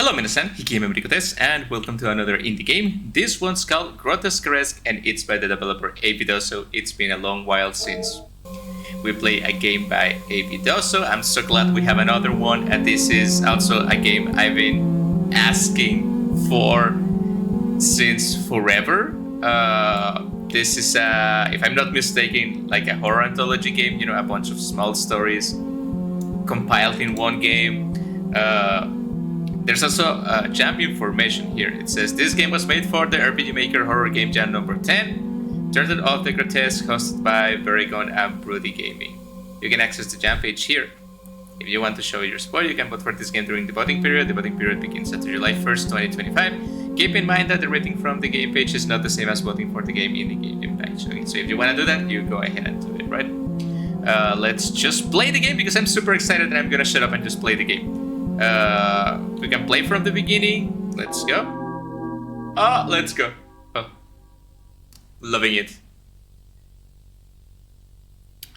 Hello minasan, Hikime Grotesque, and welcome to another indie game. This one's called GROTESQUERESQUE and it's by the developer A.V Dossow. It's been a long while since we play a game by A.V Dossow. I'm so glad we have another one, and this is also a game I've been asking for since forever. This is, if I'm not mistaken, like a horror anthology game, you know, a bunch of small stories compiled in one game. There's also jump information here. It says this game was made for the RPG Maker Horror Game Jam number 10, Turtle of the Grotesque, hosted by Verygon and Broody Gaming. You can access the jam page here. If you want to show your support, you can vote for this game during the voting period. The voting period begins at July 1st, 2025. Keep in mind that the rating from the game page is not the same as voting for the game in the game page. Okay, so if you want to do that, you go ahead and do it, right? Let's just play the game because I'm super excited and I'm gonna shut up and just play the game. We can play from the beginning. Let's go. Oh, let's go. Oh, loving it.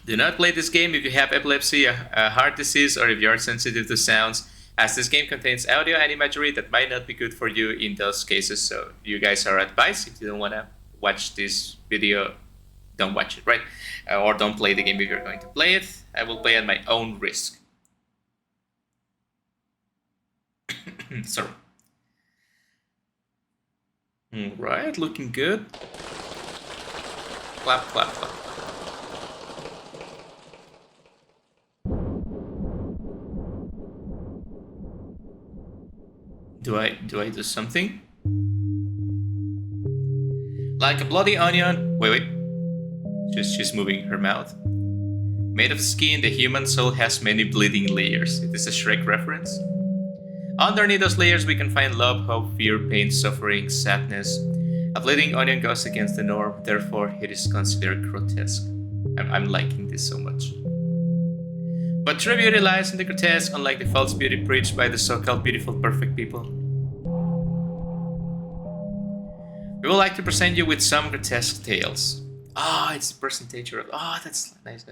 Do not play this game if you have epilepsy, a heart disease, or if you are sensitive to sounds, as this game contains audio and imagery that might not be good for you in those cases. So you guys are advised, if you don't want to watch this video, don't watch it, right? Or don't play the game if you're going to play it. I will play at my own risk. Sorry. Alright, looking good. Clap, clap, clap. Do I do something? Like a bloody onion. Wait. She's moving her mouth. Made of skin, the human soul has many bleeding layers. Is this a Shrek reference? Underneath those layers, we can find love, hope, fear, pain, suffering, sadness. A bleeding onion goes against the norm, therefore it is considered grotesque. I'm liking this so much. But true beauty lies in the grotesque, unlike the false beauty preached by the so-called beautiful, perfect people. We would like to present you with some grotesque tales. Ah, it's the presentation of... Ah, that's nice.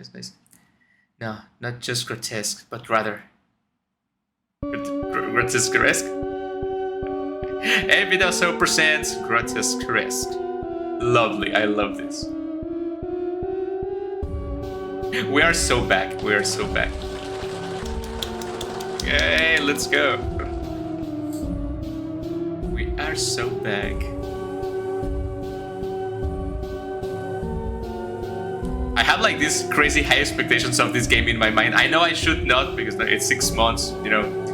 No, not just grotesque, but rather... GROTESQUERESQUE. A.V Dossow presents GROTESQUERESQUE. Lovely, I love this. We are so back. Okay, let's go. We are so back. I have like these crazy high expectations of this game in my mind. I know I should not because it's 6 months, you know.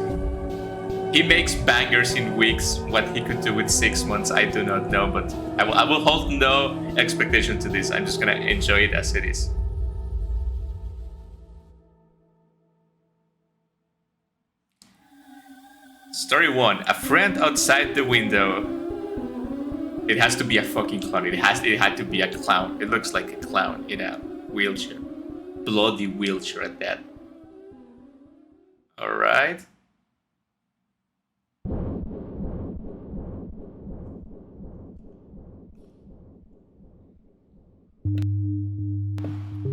He makes bangers in weeks. What he could do with 6 months, I do not know, but I will hold no expectation to this. I'm just gonna enjoy it as it is. Story 1. A friend outside the window. It has to be a fucking clown. It had to be a clown. It looks like a clown in a wheelchair. Bloody wheelchair at that. Alright.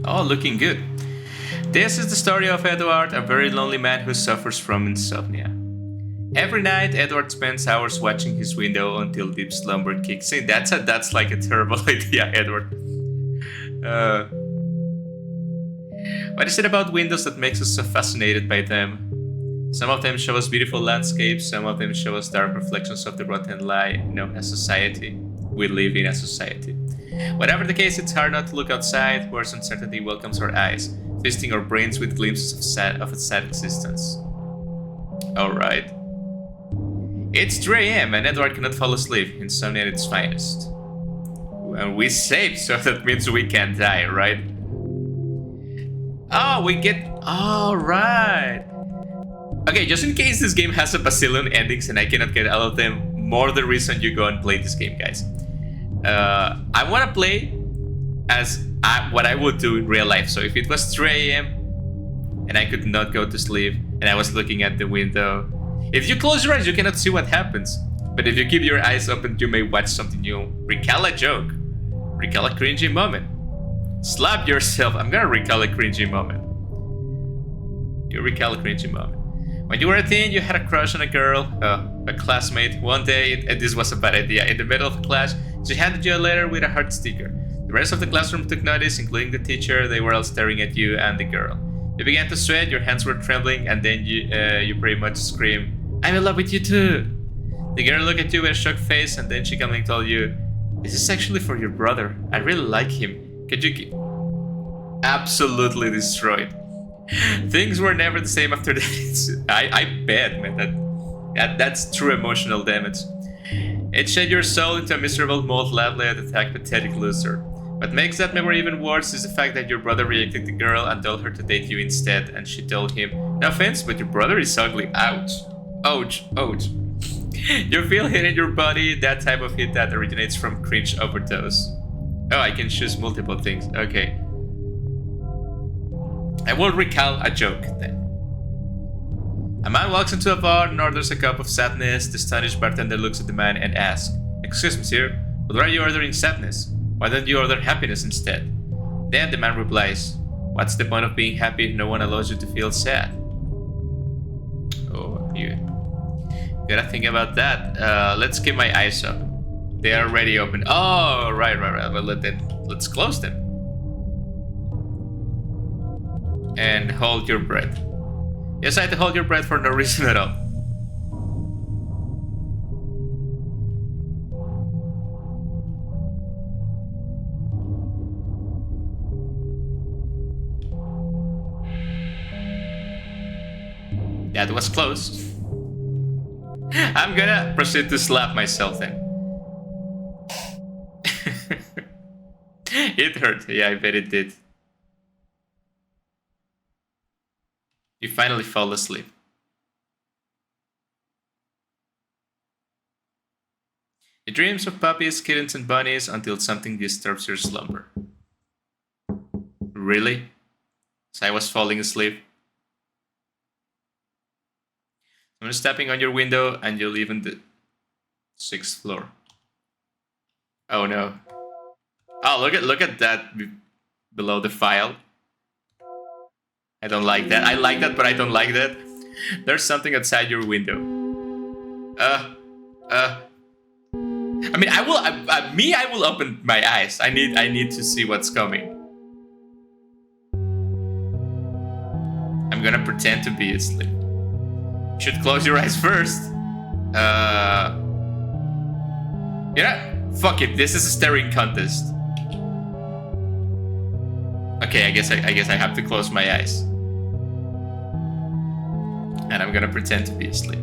Oh, looking good. This is the story of Edward, a very lonely man who suffers from insomnia. Every night, Edward spends hours watching his window until deep slumber kicks in. That's like a terrible idea, Edward. What is it about windows that makes us so fascinated by them? Some of them show us beautiful landscapes, some of them show us dark reflections of the rotten lie known as society. We live in a society. Whatever the case, it's hard not to look outside, where uncertainty welcomes our eyes, twisting our brains with glimpses of a sad existence. Alright. It's 3 AM and Edward cannot fall asleep, insomnia at its finest. And we save, so that means we can die, right? Oh, we get... Alright. Okay, just in case this game has a bazillion endings and I cannot get all of them, more the reason you go and play this game, guys. I want to play as what I would do in real life. So if it was 3 AM and I could not go to sleep and I was looking at the window, if you close your eyes, you cannot see what happens. But if you keep your eyes open, you may watch something new. Recall a joke. Recall a cringy moment. Slap yourself. I'm gonna recall a cringy moment. You recall a cringy moment. When you were a teen, you had a crush on a girl, a classmate. One day, and this was a bad idea, in the middle of class, she handed you a letter with a heart sticker. The rest of the classroom took notice, including the teacher. They were all staring at you and the girl. You began to sweat, your hands were trembling, and then you pretty much screamed, "I'm in love with you too!" The girl looked at you with a shocked face, and then she calmly told you, "This is actually for your brother. I really like him. Could you absolutely destroyed. Things were never the same after that. I bet, man. That's true emotional damage. It shed your soul into a miserable mold lovely at attack pathetic loser. What makes that memory even worse is the fact that your brother rejected the girl and told her to date you instead, and she told him, "No offense, but your brother is ugly." Ouch. Ouch. Ouch. You feel hit in your body, that type of hit that originates from cringe overdose. Oh, I can choose multiple things. Okay. I will recall a joke then. A man walks into a bar and orders a cup of sadness. The astonished bartender looks at the man and asks, "Excuse me, sir, but why are you ordering sadness? Why don't you order happiness instead?" Then the man replies, "What's the point of being happy if no one allows you to feel sad?" Oh, you gotta think about that. Let's keep my eyes open. They are already open. Oh, right. Well, let's close them. And hold your breath. Yes, I had to hold your breath for no reason at all. That was close. I'm gonna proceed to slap myself then. It hurt. Yeah, I bet it did. You finally fall asleep. You dreams of puppies, kittens, and bunnies until something disturbs your slumber. Really? So I was falling asleep. Someone stepping on your window and you live on the 6th floor. Oh no. Oh, look at that below the file. I don't like that. I like that, but I don't like that. There's something outside your window. I mean, I will open my eyes. I need to see what's coming. I'm gonna pretend to be asleep. You should close your eyes first. Yeah, fuck it. This is a staring contest. Okay, I guess I have to close my eyes. And I'm gonna pretend to be asleep.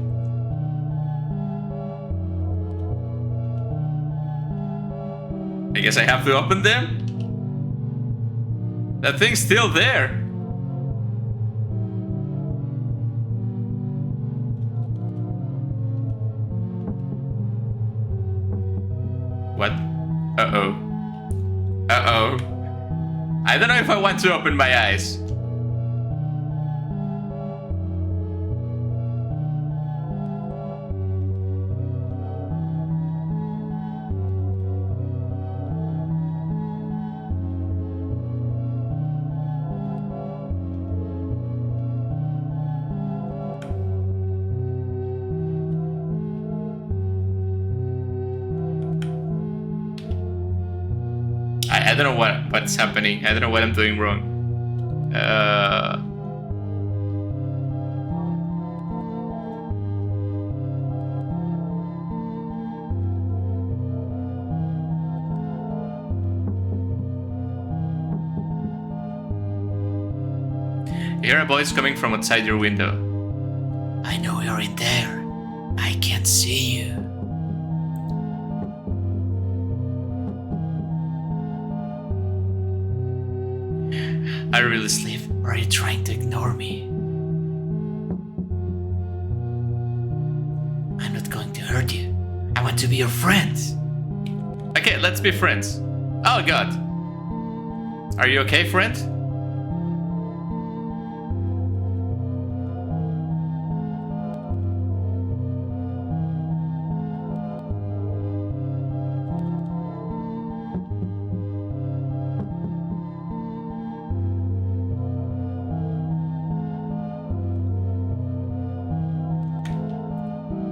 I guess I have to open them? That thing's still there. What? Uh-oh. Uh-oh. I don't know if I want to open my eyes. I don't know what's happening. I don't know what I'm doing wrong. You hear a voice coming from outside your window. "I know you're in there. I can't see you." Are you really asleep, or are you trying to ignore me? I'm not going to hurt you. I want to be your friend. Okay, let's be friends. Oh god. Are you okay, friend?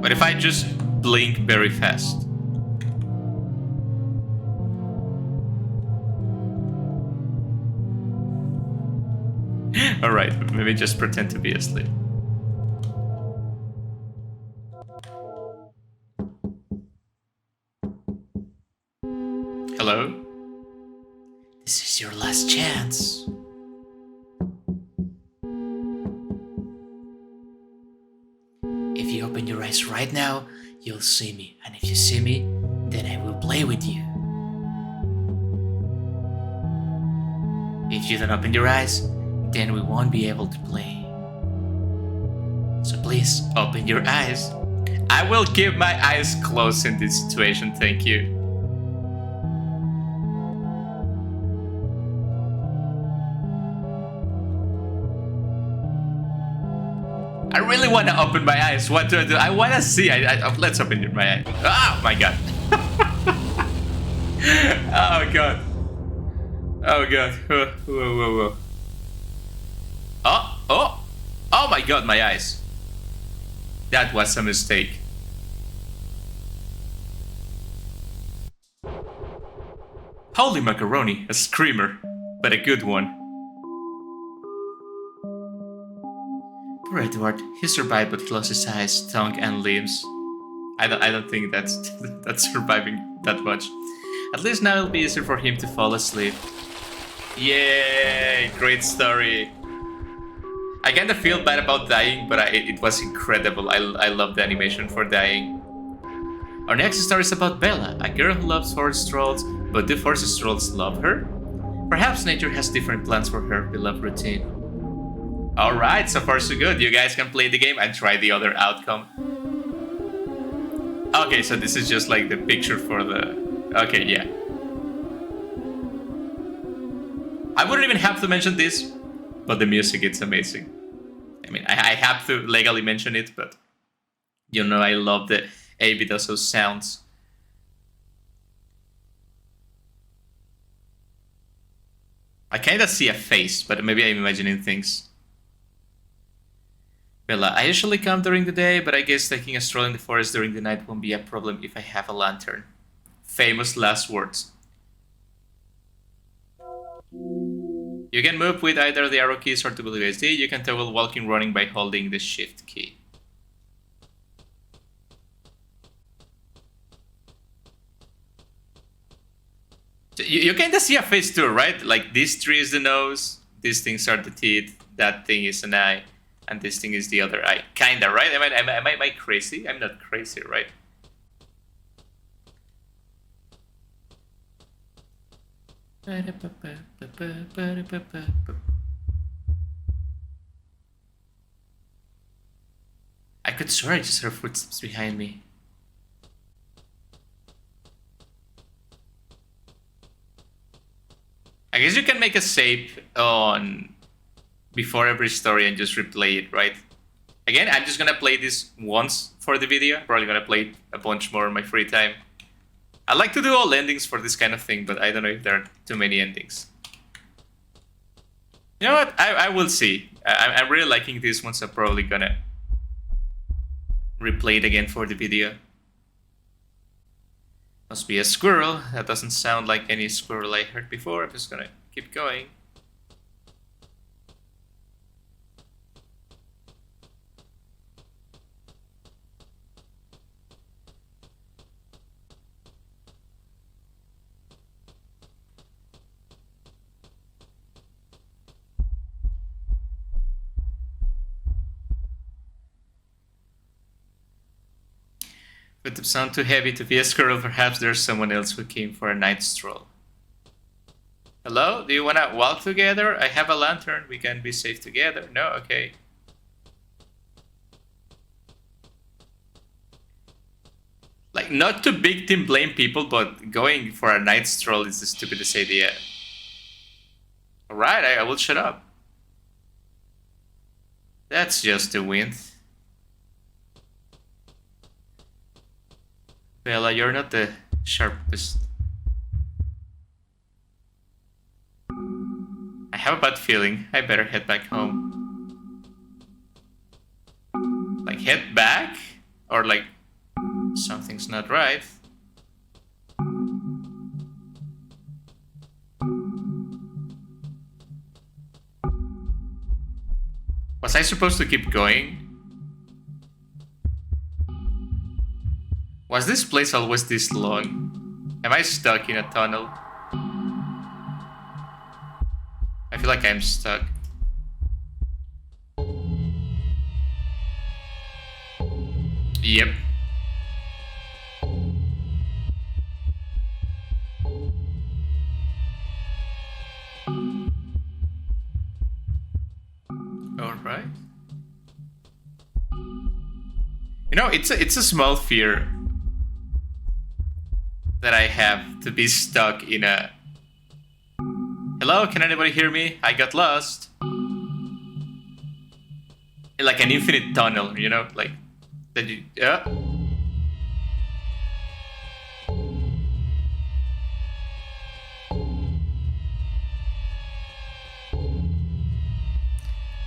What if I just blink very fast? Alright, maybe just pretend to be asleep. Hello? This is your last chance. If you open your eyes right now, you'll see me. And if you see me, then I will play with you. If you don't open your eyes, then we won't be able to play. So please, open your eyes. I will keep my eyes closed in this situation, thank you. I really want to open my eyes. What do I do? I want to see. Let's open my eyes. Oh my god. Oh god. Oh god. Whoa, whoa, whoa, whoa. Oh my god, my eyes. That was a mistake. Holy macaroni, a screamer, but a good one. Poor Edward, he survived but lost his eyes, tongue and limbs. I don't think that's surviving that much. At least now it'll be easier for him to fall asleep. Yay! Great story. I kinda feel bad about dying, but it was incredible. I love the animation for dying. Our next story is about Bella, a girl who loves forest strolls, but do forest strolls love her? Perhaps nature has different plans for her beloved routine. Alright, so far so good. You guys can play the game and try the other outcome. Okay, so this is just like the picture for the... Okay, yeah. I wouldn't even have to mention this, but the music, it's amazing. I mean, I have to legally mention it, but... You know, I love the A.V Dossow sounds. I kinda see a face, but maybe I'm imagining things. Bella, I usually come during the day, but I guess taking a stroll in the forest during the night won't be a problem if I have a lantern. Famous last words. You can move with either the arrow keys or WSD. You can toggle walking running by holding the shift key. You kinda see a face too, right? Like this tree is the nose, these things are the teeth, that thing is an eye. And this thing is the other eye. Kinda, right? Am I crazy? I'm not crazy, right? I could swear I just heard footsteps behind me. I guess you can make a save on... before every story and just replay it, right? Again, I'm just gonna play this once for the video. Probably gonna play it a bunch more in my free time. I like to do all endings for this kind of thing, but I don't know if there are too many endings. You know what? I will see. I'm really liking this one, so I'm probably gonna replay it again for the video. Must be a squirrel. That doesn't sound like any squirrel I heard before. I'm just gonna keep going. But the sound too heavy to be a squirrel. Perhaps there's someone else who came for a night stroll. Hello? Do you wanna walk together? I have a lantern. We can be safe together. No? Okay. Like, not to victim blame people, but going for a night stroll is the stupidest idea. Alright, I will shut up. That's just the wind. Bella, you're not the sharpest. I have a bad feeling. I better head back home. Like, head back? Or like, Something's not right. Was I supposed to keep going? Was this place always this long? Am I stuck in a tunnel? I feel like I'm stuck. Yep. Alright. You know, it's a small fear that I have to be stuck in a... Hello, can anybody hear me? I got lost. Like an infinite tunnel, you know? Like, that you...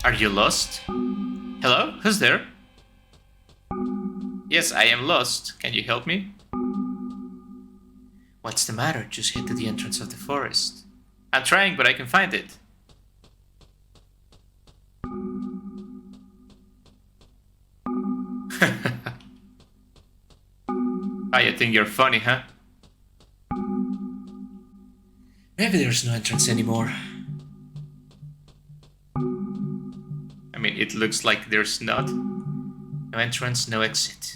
Are you lost? Hello? Who's there? Yes, I am lost. Can you help me? What's the matter? Just head to the entrance of the forest. I'm trying, but I can find it. Oh, you think you're funny, huh? Maybe there's no entrance anymore. I mean, it looks like there's not. No entrance, no exit.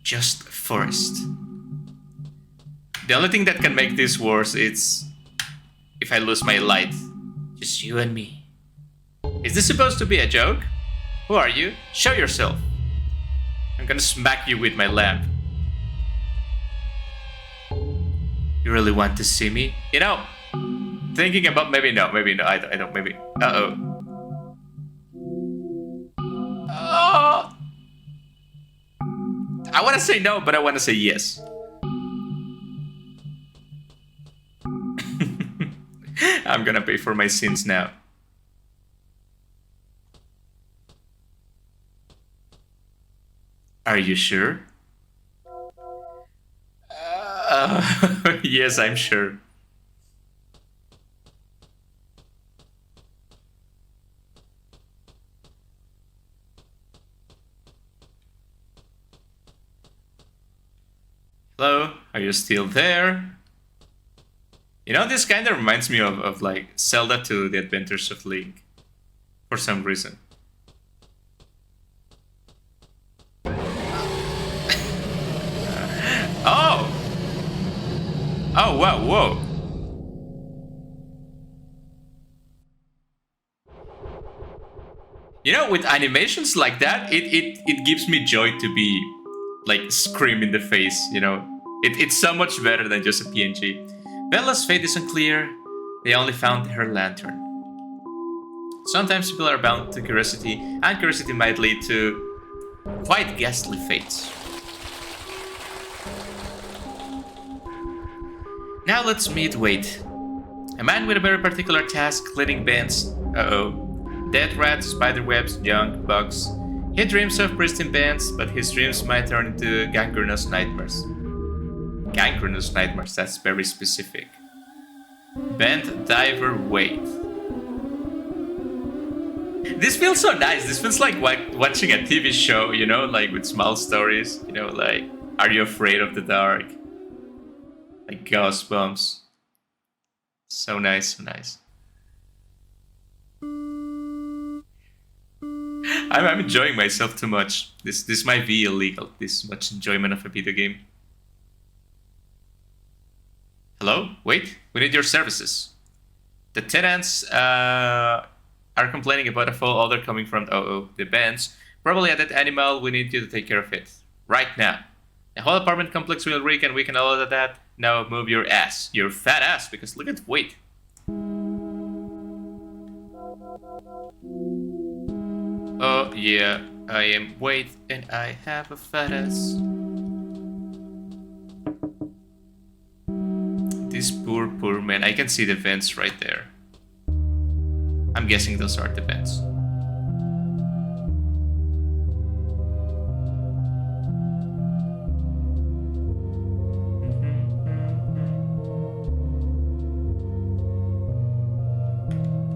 Just forest. The only thing that can make this worse is if I lose my light. Just you and me. Is this supposed to be a joke? Who are you? Show yourself. I'm gonna smack you with my lamp. You really want to see me? You know, thinking about maybe no, I don't, maybe. Uh-oh. Oh! I want to say no, but I want to say yes. I'm gonna pay for my sins now. Are you sure? Yes, I'm sure. Hello, are you still there? You know, this kind of reminds me of like Zelda 2, The Adventures of Link, for some reason. Oh! Oh, wow, whoa. You know, with animations like that, it gives me joy to be, like, scream in the face, you know? It's so much better than just a PNG. Bella's fate is unclear. They only found her lantern. Sometimes people are bound to curiosity, and curiosity might lead to quite ghastly fates. Now let's meet Wade. A man with a very particular task, cleaning bends. Dead rats, spiderwebs, junk, bugs. He dreams of pristine bends, but his dreams might turn into gangrenous nightmares. Gangrenous nightmares, that's very specific. Bent Diver Wade. This feels so nice. This feels like watching a TV show, you know, like with small stories. You know, like, Are You Afraid of the Dark? Like Goosebumps. So nice, so nice. I'm enjoying myself too much. This might be illegal, this much enjoyment of a video game. Hello? Wait, we need your services. The tenants are complaining about a foul odor coming from the vents. Probably a dead animal. We need you to take care of it. Right now. The whole apartment complex will reek and we can allow that. Now move your ass. Your fat ass, because look at weight. Oh yeah, I am Wade and I have a fat ass. This poor man. I can see the vents right there. I'm guessing those are the vents.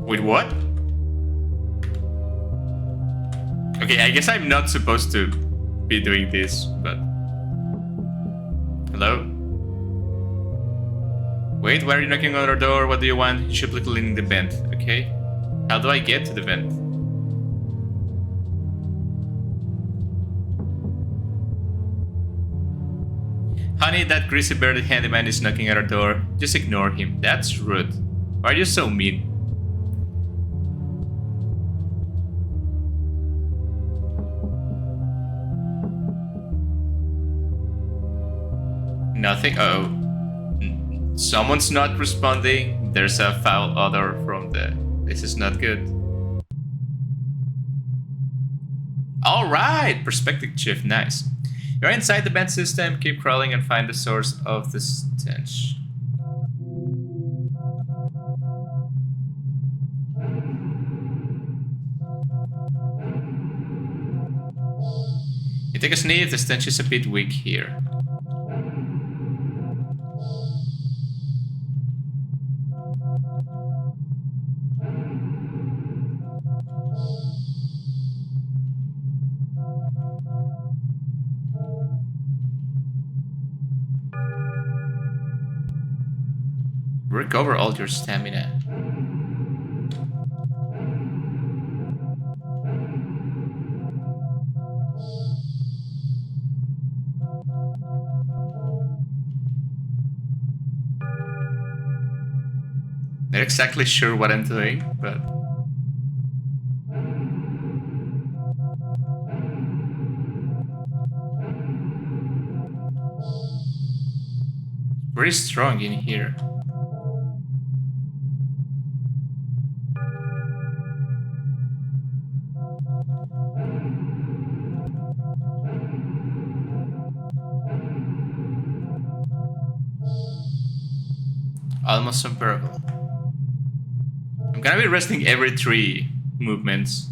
Wait, what? Okay, I guess I'm not supposed to be doing this, but... Hello? Wait, why are you knocking on our door? What do you want? You should be cleaning the vent, okay? How do I get to the vent? Honey, that greasy bearded handyman is knocking at our door. Just ignore him. That's rude. Why are you so mean? Nothing. Oh. Someone's not responding. There's a foul odor from the... This is not good. Alright! Perspective shift. Nice. You're inside the vent system. Keep crawling and find the source of the stench. You take a sniff. The stench is a bit weak here. Recover all your stamina. Not exactly sure what I'm doing, but... Very strong in here. Almost unbearable. I'm gonna be resting every 3 movements.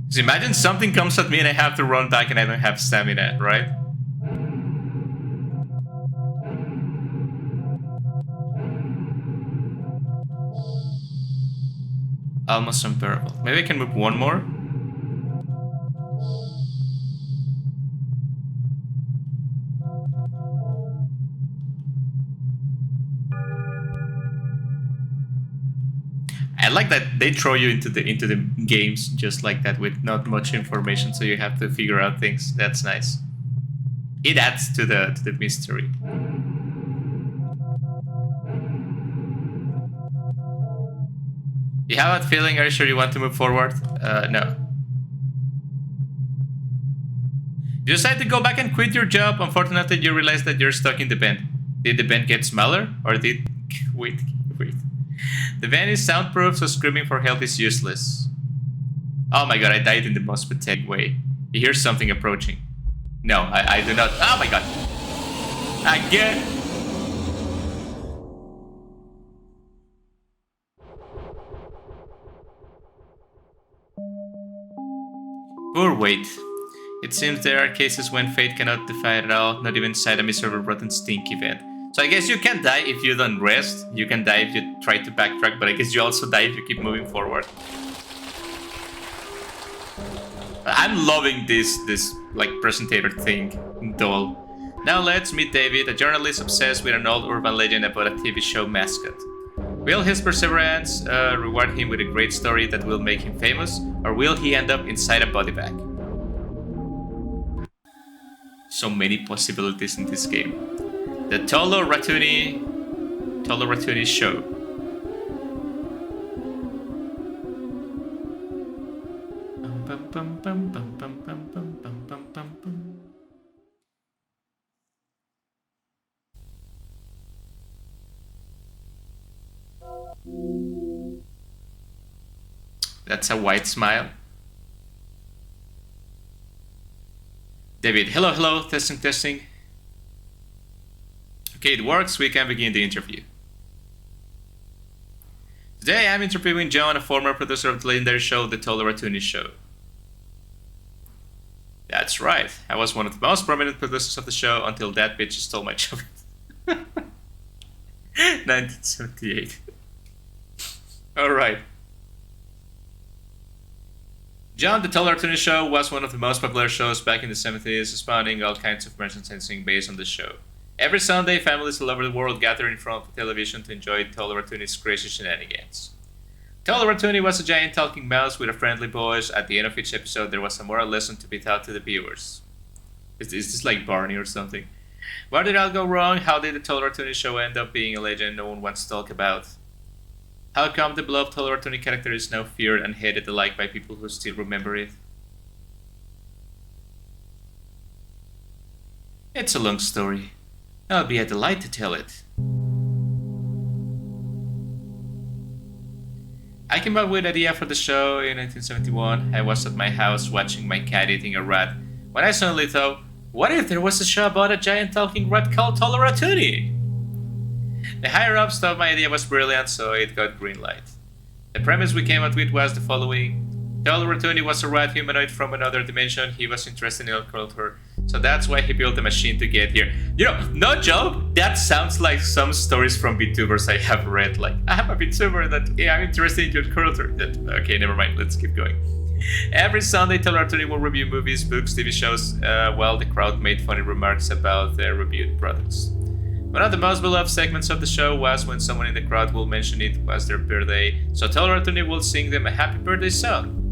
So imagine something comes at me and I have to run back and I don't have stamina, right? Almost unbearable. Maybe I can move one more? I like that they throw you into the games just like that with not much information, so you have to figure out things. That's nice. It adds to the mystery. You have that feeling? Are you sure you want to move forward? No. You decide to go back and quit your job. Unfortunately, you realize that you're stuck in the vent. Did the vent get smaller? Or did... Wait. The vent is soundproof, so screaming for help is useless. Oh my god, I died in the most pathetic way. You hear something approaching. No, I do not... Oh my god! Again! Poor wait. It seems there are cases when fate cannot defy it at all, not even inside a miserable rotten stinky vent. So I guess you can die if you don't rest. You can die if you try to backtrack, but I guess you also die if you keep moving forward. I'm loving this like presentator thing, doll. Now let's meet David, a journalist obsessed with an old urban legend about a TV show mascot. Will his perseverance reward him with a great story that will make him famous, or will he end up inside a body bag? So many possibilities in this game. The Tolo Ratoney show. That's a white smile. David, hello, testing. Okay, it works, we can begin the interview. Today I'm interviewing John, a former producer of the legendary show, The Tolo Ratoney Show. That's right, I was one of the most prominent producers of the show until that bitch stole my job. 1978. Alright. John, the Tolo Ratoney Show was one of the most popular shows back in the 70s, spawning all kinds of merchandising based on the show. Every Sunday, families all over the world gathered in front of the television to enjoy Tolo Ratoney's crazy shenanigans. Tolo Ratoney was a giant talking mouse with a friendly voice. At the end of each episode, there was a moral lesson to be taught to the viewers. Is this like Barney or something? Where did it all go wrong? How did the Tolo Ratoney Show end up being a legend no one wants to talk about? How come the beloved Tolo Ratoney character is now feared and hated alike by people who still remember it? It's a long story. I'll be a delight to tell it. I came up with the idea for the show in 1971. I was at my house watching my cat eating a rat when I suddenly thought, what if there was a show about a giant talking rat called Tolo Ratoney? The higher-ups thought my idea was brilliant, so it got green light. The premise we came up with was the following. Tolo Ratoney was a rat humanoid from another dimension. He was interested in our culture, so that's why he built a machine to get here. You know, no joke, that sounds like some stories from VTubers I have read. Like, I'm a VTuber that, yeah, I'm interested in your culture. Okay, never mind, let's keep going. Every Sunday, Tolo Ratoney will review movies, books, TV shows, while the crowd made funny remarks about their reviewed products. One of the most beloved segments of the show was when someone in the crowd will mention it was their birthday, so Tolo Ratoney will sing them a happy birthday song.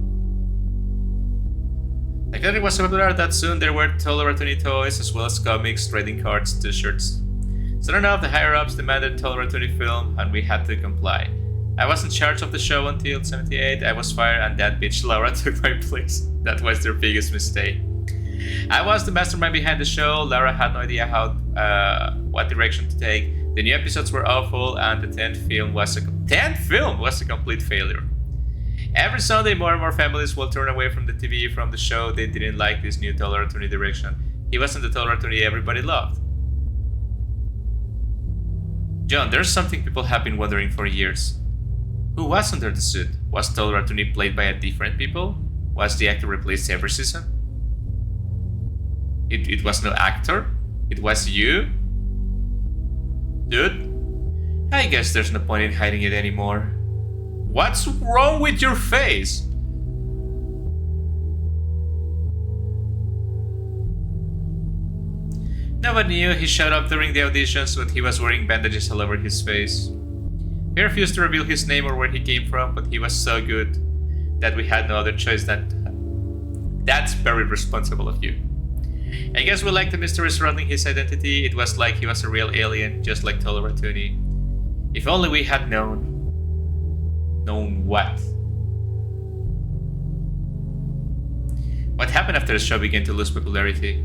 The content was so popular that soon there were Tolo Ratoney toys as well as comics, trading cards, t-shirts. Soon enough, the higher-ups demanded Tolo Ratoney film, and we had to comply. I was in charge of the show until '78. I was fired, and that bitch Laura took my place. That was their biggest mistake. I was the mastermind behind the show. Laura had no idea what direction to take. The new episodes were awful, and the 10th film was a complete failure. Every Sunday, more and more families will turn away from the TV, from the show. They didn't like this new Tolo Ratoney direction. He wasn't the Tolo Ratoney everybody loved. John, there's something people have been wondering for years. Who was under the suit? Was Tolo Ratoney played by a different people? Was the actor replaced every season? It was no actor? It was you? Dude? I guess there's no point in hiding it anymore. What's wrong with your face? No one knew. He showed up during the auditions, but he was wearing bandages all over his face. He refused to reveal his name or where he came from, but he was so good that we had no other choice than... That's very responsible of you. I guess we liked the mystery surrounding his identity. It was like he was a real alien, just like Tolo Ratoney. If only we had known. Known what? What happened after the show began to lose popularity?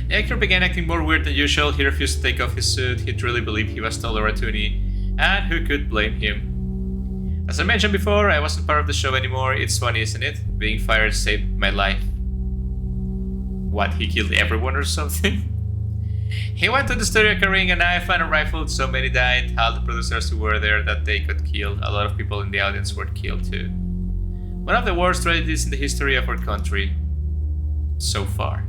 The actor began acting more weird than usual. He refused to take off his suit. He truly believed he was Tolo Ratoney, and who could blame him? As I mentioned before, I wasn't part of the show anymore. It's funny, isn't it? Being fired saved my life. What, he killed everyone or something? He went to the studio carrying a knife and a rifle. So many died. All the producers who were there that day got killed. A lot of people in the audience were killed too. One of the worst tragedies in the history of our country. So far.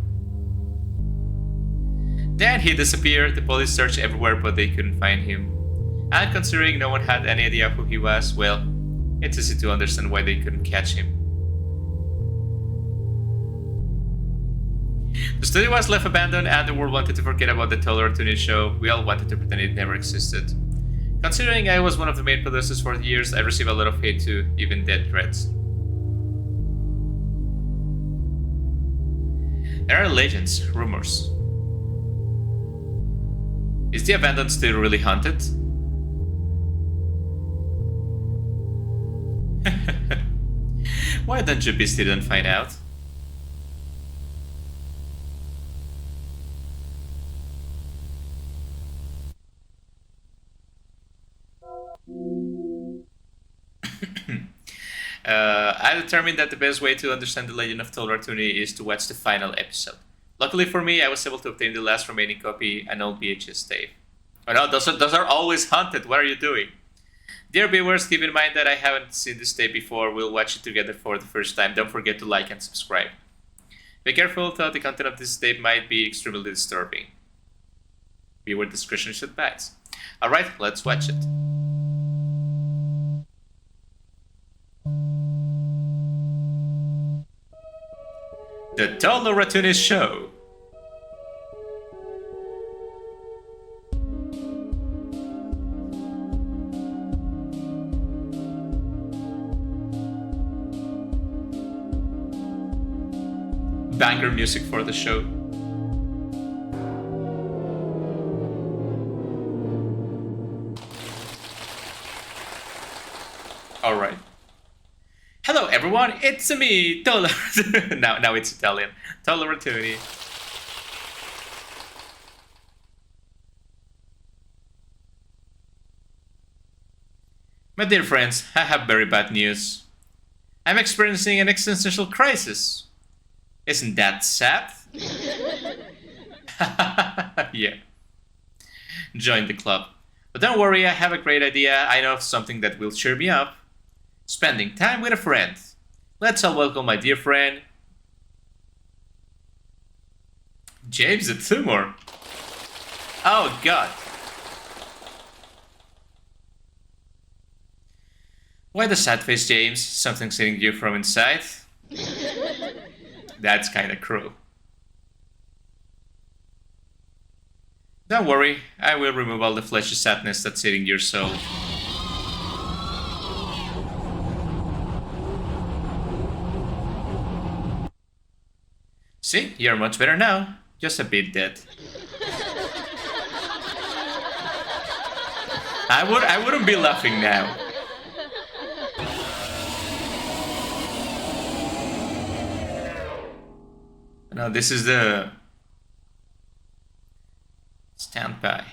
Then he disappeared. The police searched everywhere, but they couldn't find him. And considering no one had any idea who he was, well, it's easy to understand why they couldn't catch him. The studio was left abandoned, and the world wanted to forget about the Tolo Ratoney show. We all wanted to pretend it never existed. Considering I was one of the main producers for years, I received a lot of hate too, even death threats. There are legends, rumors. Is the abandoned studio really haunted? Why don't you visit and find out? I determined that the best way to understand the legend of Tolo Ratoney is to watch the final episode. Luckily for me, I was able to obtain the last remaining copy, an old VHS tape. Oh no, those are always haunted. What are you doing? Dear viewers, keep in mind that I haven't seen this tape before. We'll watch it together for the first time. Don't forget to like and subscribe. Be careful, though the content of this tape might be extremely disturbing. Viewer discretion is advised. Alright, let's watch it. The Tolo Ratoney Show. Banger music for the show. Alright. Hello everyone, it's me, Tolo. now it's Italian. Tolo Ratoney. My dear friends, I have very bad news. I'm experiencing an existential crisis. Isn't that sad? Yeah. Join the club. But don't worry, I have a great idea. I know of something that will cheer me up. Spending time with a friend. Let's all welcome my dear friend, James the Tumor. Oh god. Why the sad face, James? Something's hitting you from inside? That's kinda cruel. Don't worry, I will remove all the fleshy sadness that's eating your soul. See, you're much better now, just a bit dead. I wouldn't be laughing now. No, this is the standby.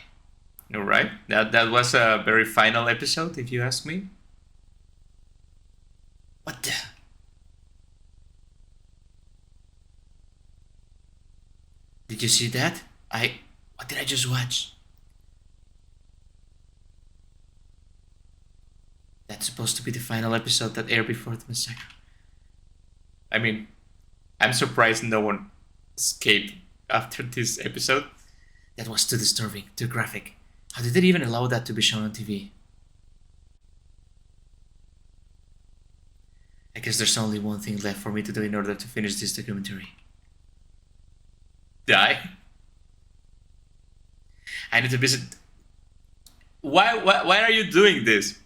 No, right? That was a very final episode, if you ask me. What the? Did you see that? What did I just watch? That's supposed to be the final episode that aired before the massacre. I mean, I'm surprised no one escaped after this episode. That was too disturbing, too graphic. How did they even allow that to be shown on TV? I guess there's only one thing left for me to do in order to finish this documentary. Die? I need to visit... Why are you doing this?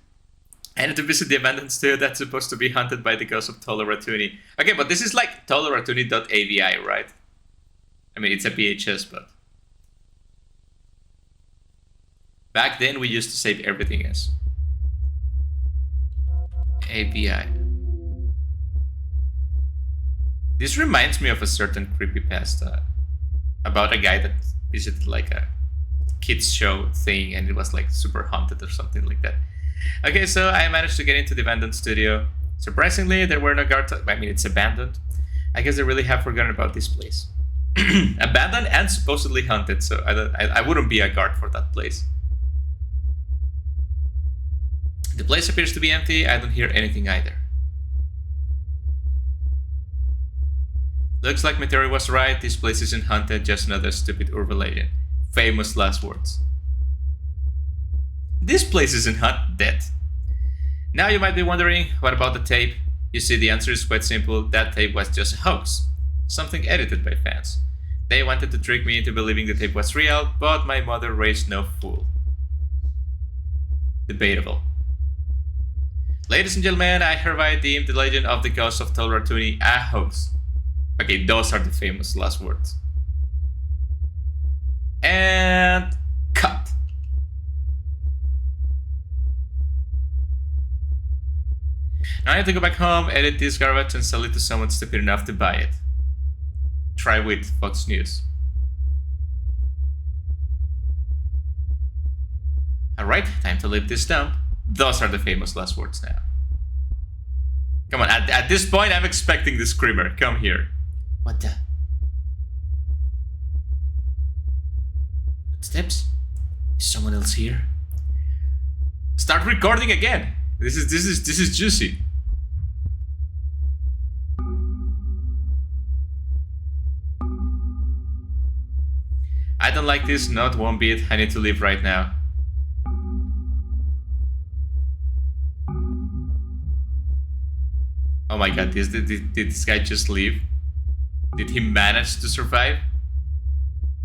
I need to visit the abandoned studio that's supposed to be haunted by the ghost of Tolo Ratoney. Okay, but this is like toloratoney.avi, right? I mean, it's a VHS, but... Back then, we used to save everything as AVI. This reminds me of a certain creepypasta about a guy that visited like a kids show thing and it was like super haunted or something like that. Okay, so I managed to get into the abandoned studio. Surprisingly, there were no guards. I mean, it's abandoned. I guess they really have forgotten about this place. Abandoned and supposedly haunted, so I wouldn't be a guard for that place. The place appears to be empty. I don't hear anything either. Looks like my theory was right. This place isn't haunted, just another stupid urban legend. Famous last words. This place isn't haunted. Now you might be wondering, what about the tape? You see, the answer is quite simple. That tape was just a hoax. Something edited by fans. They wanted to trick me into believing the tape was real, but my mother raised no fool. Debatable. Ladies and gentlemen, I hereby deem the legend of the ghost of Tolo Ratoney a hoax. Okay, those are the famous last words. And cut. Now I have to go back home, edit this garbage, and sell it to someone stupid enough to buy it. Try with Fox News. Alright, time to leave this down. Those are the famous last words now. Come on, at this point I'm expecting the screamer. Come here. What the? Footsteps? Is someone else here? Start recording again. This is juicy. I don't like this, not one bit. I need to leave right now. Oh my god, did this guy just leave? Did he manage to survive?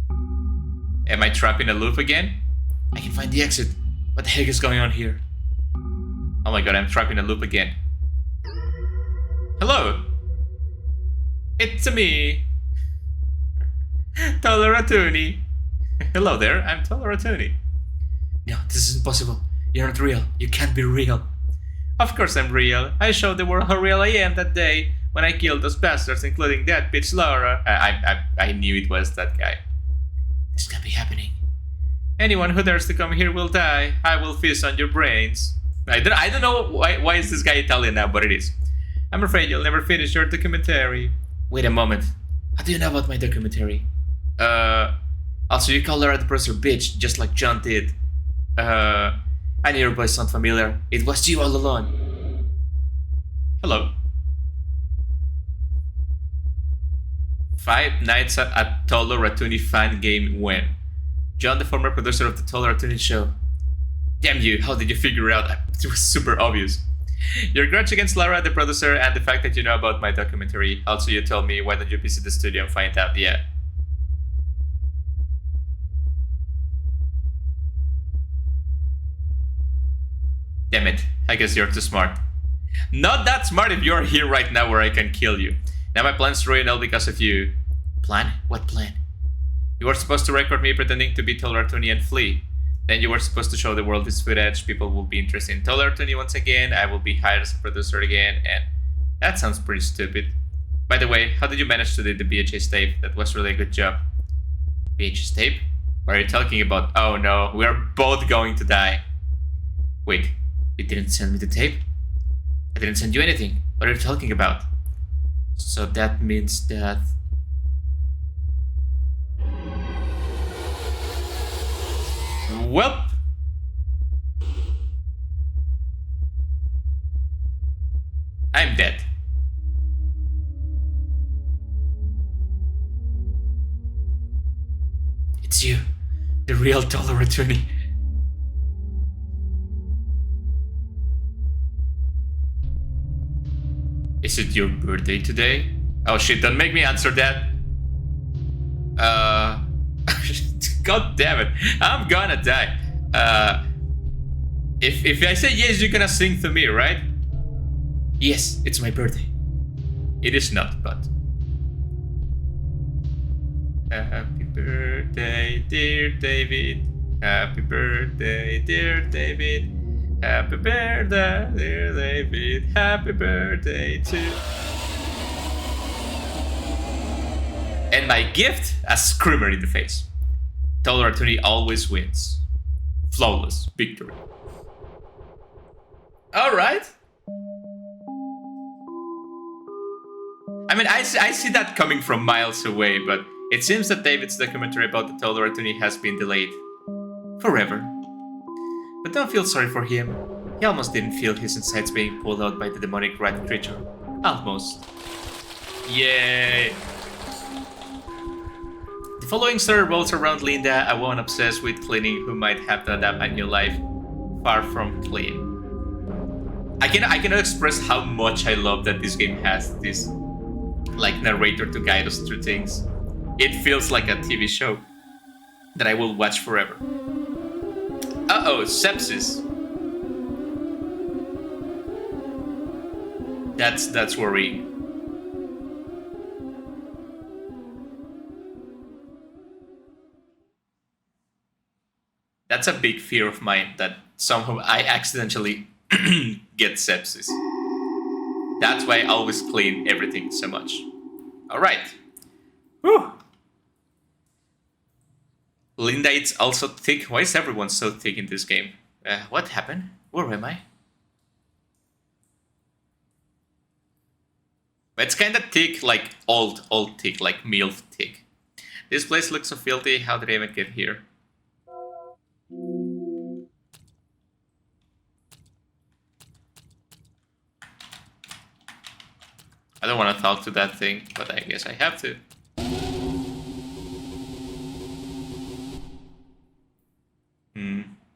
Am I trapped in a loop again? I can find the exit. What the heck is going on here? Oh my god, I'm trapped in a loop again. Hello! It's me! Tolo Ratoney! Hello there, I'm Tolo Ratoney. No, this is impossible. You're not real. You can't be real. Of course I'm real. I showed the world how real I am that day when I killed those bastards, including that bitch Laura. I knew it was that guy. This can't be happening. Anyone who dares to come here will die. I will feast on your brains. I don't know why is this guy Italian now, but it is. I'm afraid you'll never finish your documentary. Wait a moment. How do you know about my documentary? Also you called Laura the producer bitch, just like John did. I knew your voice sound familiar. It was you all along. Hello. 5 nights at Tolo Ratoney fan game when? John, the former producer of the Tolo Ratoney show. Damn you, how did you figure it out? It was super obvious. Your grudge against Laura, the producer, and the fact that you know about my documentary. Also, you told me, why don't you visit the studio and find out? Yeah. Damn it, I guess you're too smart. Not that smart if you're here right now where I can kill you. Now my plan's ruined all because of you. Plan? What plan? You were supposed to record me pretending to be Tolo Ratoney and flee. Then you were supposed to show the world this footage, people will be interested in Tolo Ratoney once again, I will be hired as a producer again, and that sounds pretty stupid. By the way, how did you manage to do the VHS tape? That was really a good job. VHS tape? What are you talking about? Oh no, we are both going to die. Wait, you didn't send me the tape? I didn't send you anything. What are you talking about? So that means that... Well... I'm dead. It's you, the real Tolo Ratoney. Is it your birthday today? Oh shit, don't make me answer that. God damn it, I'm gonna die. If I say yes, you're gonna sing to me, right? Yes, it's my birthday. It is not, but... Happy birthday, dear David. Happy birthday, dear David. Happy birthday, dear David. Happy birthday to... And my gift? A screamer in the face. Tolo Ratoney always wins. Flawless victory. Alright. I mean, I see that coming from miles away, but it seems that David's documentary about the Tolo Ratoney has been delayed. Forever. But don't feel sorry for him. He almost didn't feel his insides being pulled out by the demonic rat creature. Almost. Yay! The following story revolves around Linda, a woman obsessed with cleaning who might have to adapt a new life far from clean. I cannot express how much I love that this game has this like narrator to guide us through things. It feels like a TV show that I will watch forever. Uh-oh, sepsis. That's worrying. That's a big fear of mine, that somehow I accidentally get sepsis. That's why I always clean everything so much. Alright. Whew. Linda is also thick. Why is everyone so thick in this game? What happened? Where am I? It's kinda thick, like old thick, like MILF thick. This place looks so filthy, how did I even get here? I don't want to talk to that thing, but I guess I have to.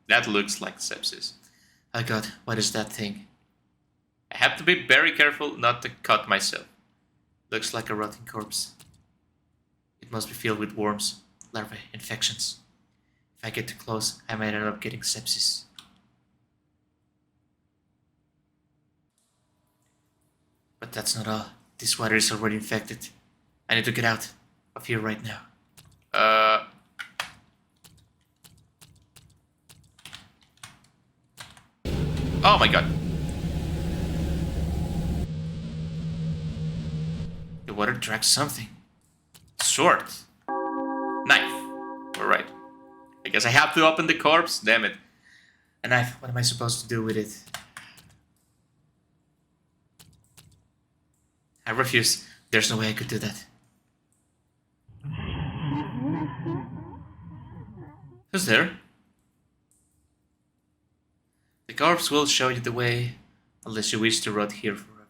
That looks like sepsis. Oh god, what is that thing? I have to be very careful not to cut myself. Looks like a rotting corpse. It must be filled with worms, larvae, infections. If I get too close, I might end up getting sepsis. But that's not all. This water is already infected. I need to get out of here right now. Oh my god. The water tracks something. Sword. Knife. Alright. I guess I have to open the corpse. Damn it. A knife. What am I supposed to do with it? I refuse. There's no way I could do that. Who's there? The corpse will show you the way, unless you wish to rot here forever.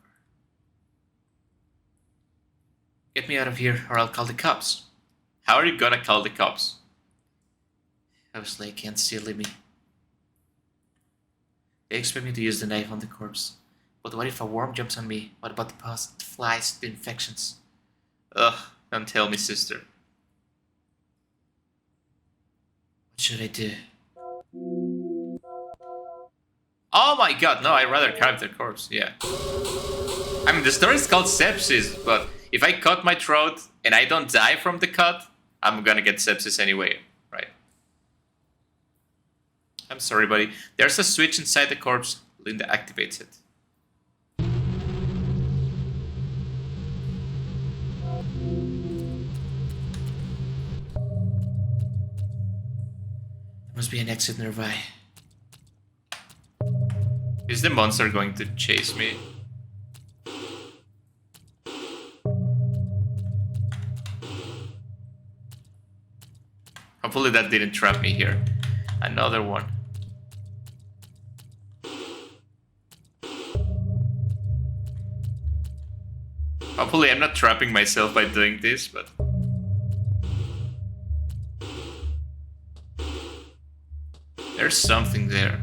Get me out of here, or I'll call the cops. How are you gonna call the cops? Obviously, I can't still leave me. They expect me to use the knife on the corpse. But what if a worm jumps on me? What about the pus, the flies, the infections? Ugh, don't tell me, sister. What should I do? Oh my god, no, I'd rather carve the corpse, yeah. I mean, the story is called Sepsis, but if I cut my throat and I don't die from the cut, I'm gonna get sepsis anyway, right? I'm sorry, buddy. There's a switch inside the corpse. Linda activates it. There must be an exit nearby. Is the monster going to chase me? Hopefully that didn't trap me here. Another one. Hopefully I'm not trapping myself by doing this, but... There's something there.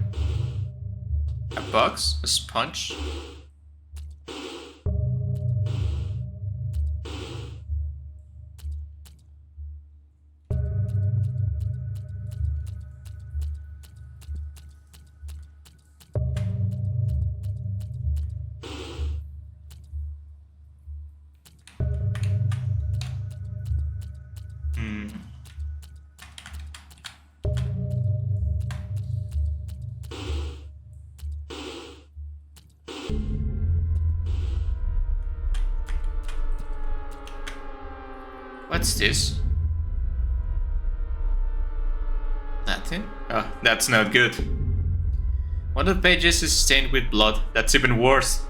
A box? A sponge? What's this? Nothing? Oh, that's not good. One of the pages is stained with blood. That's even worse.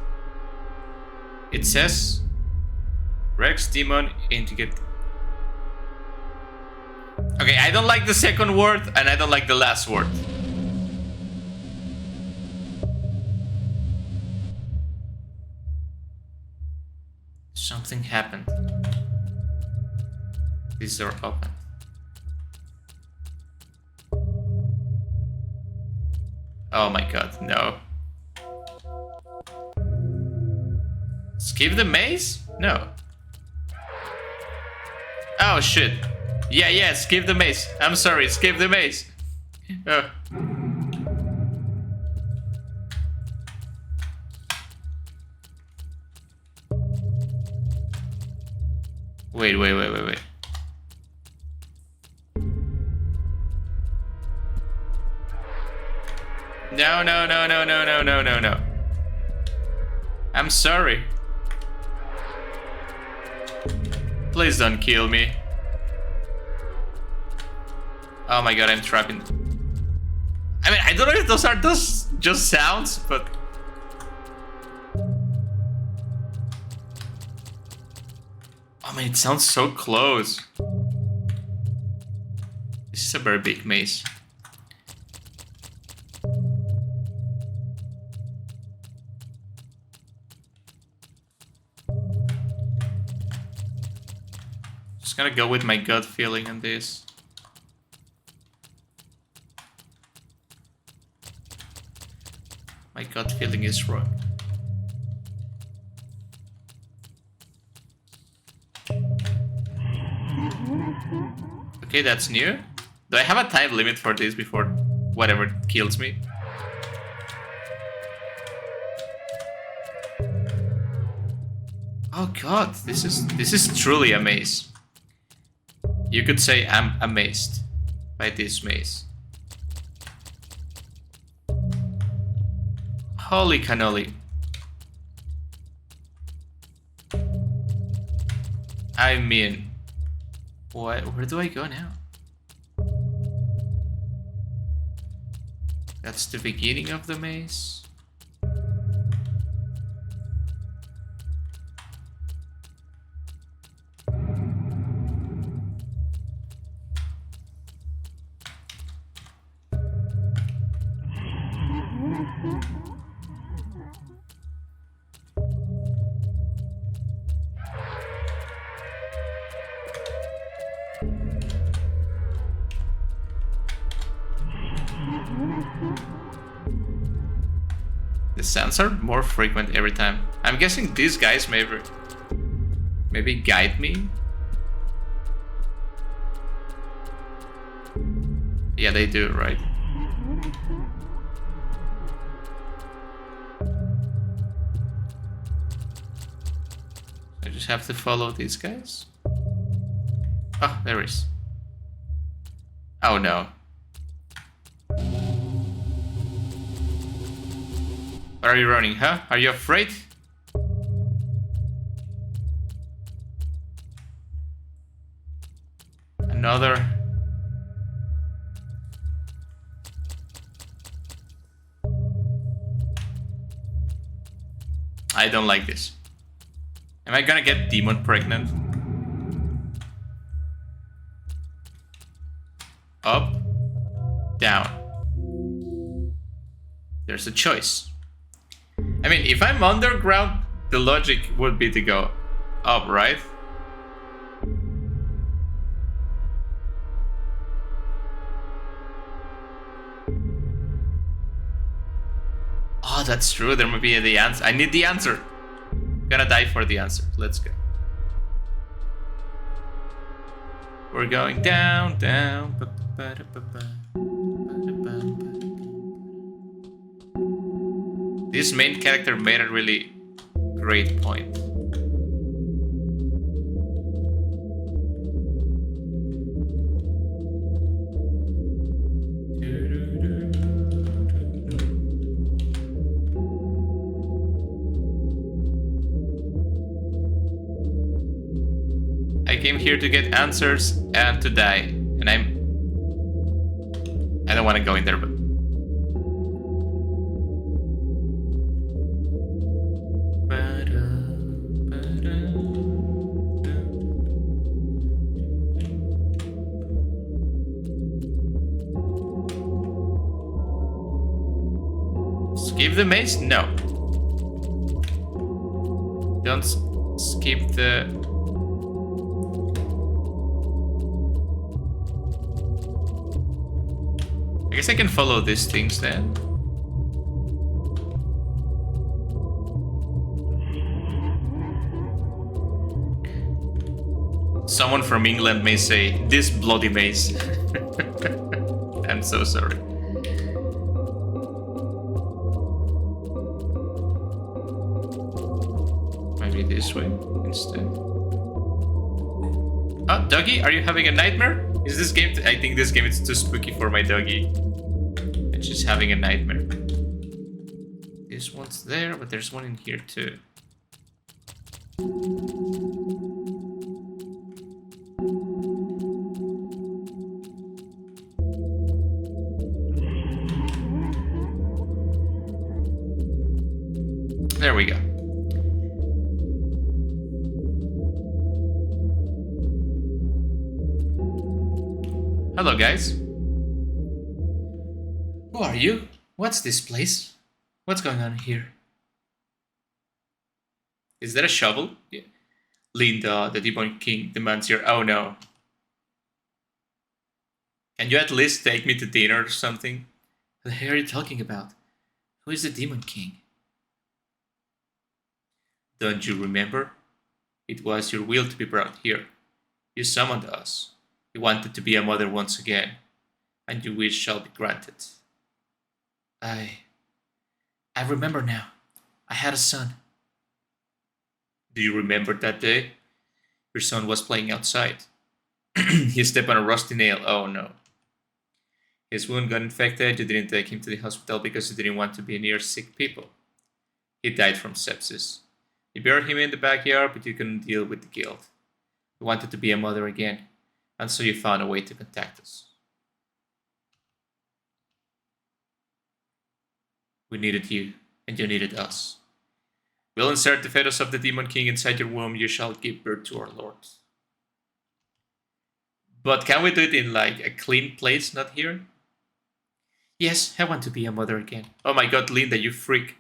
It says... Rex Demon Indicate. Okay, I don't like the second word and I don't like the last word. Something happened. This door open. Oh my god, no. Skip the maze? No. Oh shit. Yeah, skip the maze. I'm sorry, skip the maze. Oh. Wait. No. I'm sorry. Please don't kill me. Oh my god, I'm trapping. I mean, I don't know if those are just sounds, but... I mean, it sounds so close. This is a very big maze. Just gonna go with my gut feeling on this. My gut feeling is wrong. Okay, that's new. Do I have a time limit for this before whatever kills me? Oh god, this is truly a maze. You could say I'm amazed by this maze. Holy cannoli. I mean, where do I go now? That's the beginning of the maze. The sounds are more frequent every time. I'm guessing these guys maybe guide me. Yeah, they do, right? I just have to follow these guys. Oh, there is. Oh no. Where are you running, huh? Are you afraid? Another. I don't like this. Am I gonna get demon pregnant? Up, down. There's a choice. I mean, if I'm underground, the logic would be to go up, right? Oh, that's true. There might be the answer. I need the answer. I'm gonna die for the answer. Let's go. We're going down, down. This main character made a really great point. I came here to get answers and to die, and I don't want to go in there, but skip the maze? No. Don't skip the... I guess I can follow these things then. Someone from England may say, "This bloody maze." I'm so sorry. Maybe this way instead. Oh, doggy, are you having a nightmare? Is this game... I think this game is too spooky for my doggy. And she's having a nightmare. This one's there, but there's one in here too. There we go. Hello, guys. Who are you? What's this place? What's going on here? Is that a shovel? Yeah. Linda, the Demon King, demands your... Oh no. Can you at least take me to dinner or something? What the hell are you talking about? Who is the Demon King? Don't you remember? It was your will to be brought here. You summoned us. You wanted to be a mother once again, and your wish shall be granted. I remember now. I had a son. Do you remember that day? Your son was playing outside. He stepped on a rusty nail. Oh no. His wound got infected. You didn't take him to the hospital because you didn't want to be near sick people. He died from sepsis. You buried him in the backyard, but you couldn't deal with the guilt. You wanted to be a mother again, and so you found a way to contact us. We needed you, and you needed us. We'll insert the fetus of the Demon King inside your womb. You shall give birth to our Lord. But can we do it in like a clean place, not here? Yes, I want to be a mother again. Oh my god, Linda, you freak.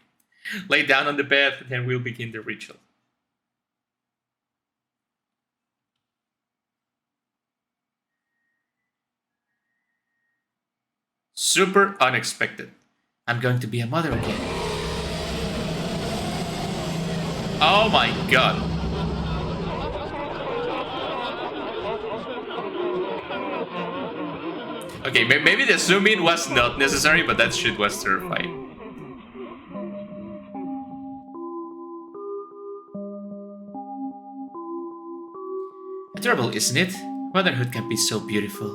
Lay down on the bed, then we'll begin the ritual. Super unexpected. I'm going to be a mother again. Oh my god. Okay, maybe the zoom in was not necessary, but that shit was terrifying. Adorable, isn't it? Motherhood can be so beautiful.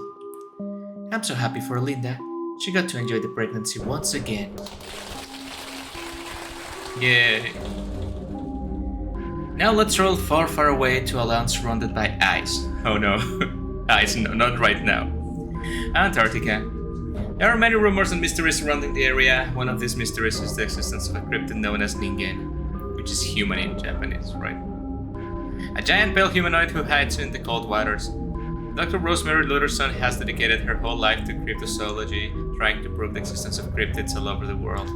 I'm so happy for Linda. She got to enjoy the pregnancy once again. Yay. Now let's roll far, far away to a land surrounded by ice. Oh no. Ice, no, not right now. Antarctica. There are many rumors and mysteries surrounding the area. One of these mysteries is the existence of a cryptid known as ningen, which is human in Japanese, right? A giant pale humanoid who hides in the cold waters. Dr. Rosemary Lutherson has dedicated her whole life to cryptozoology, trying to prove the existence of cryptids all over the world.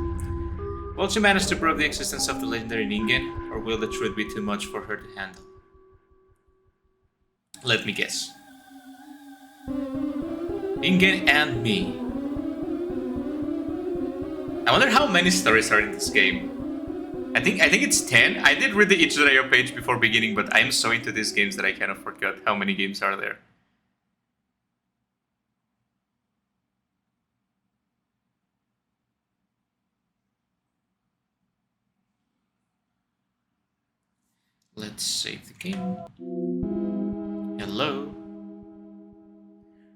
Will she manage to prove the existence of the legendary ningen, or will the truth be too much for her to handle? Let me guess. Ningen and me. I wonder how many stories are in this game. I think it's 10. I did read the itch.io page before beginning, but I'm so into these games that I kind of forgot how many games are there. Let's save the game. Hello.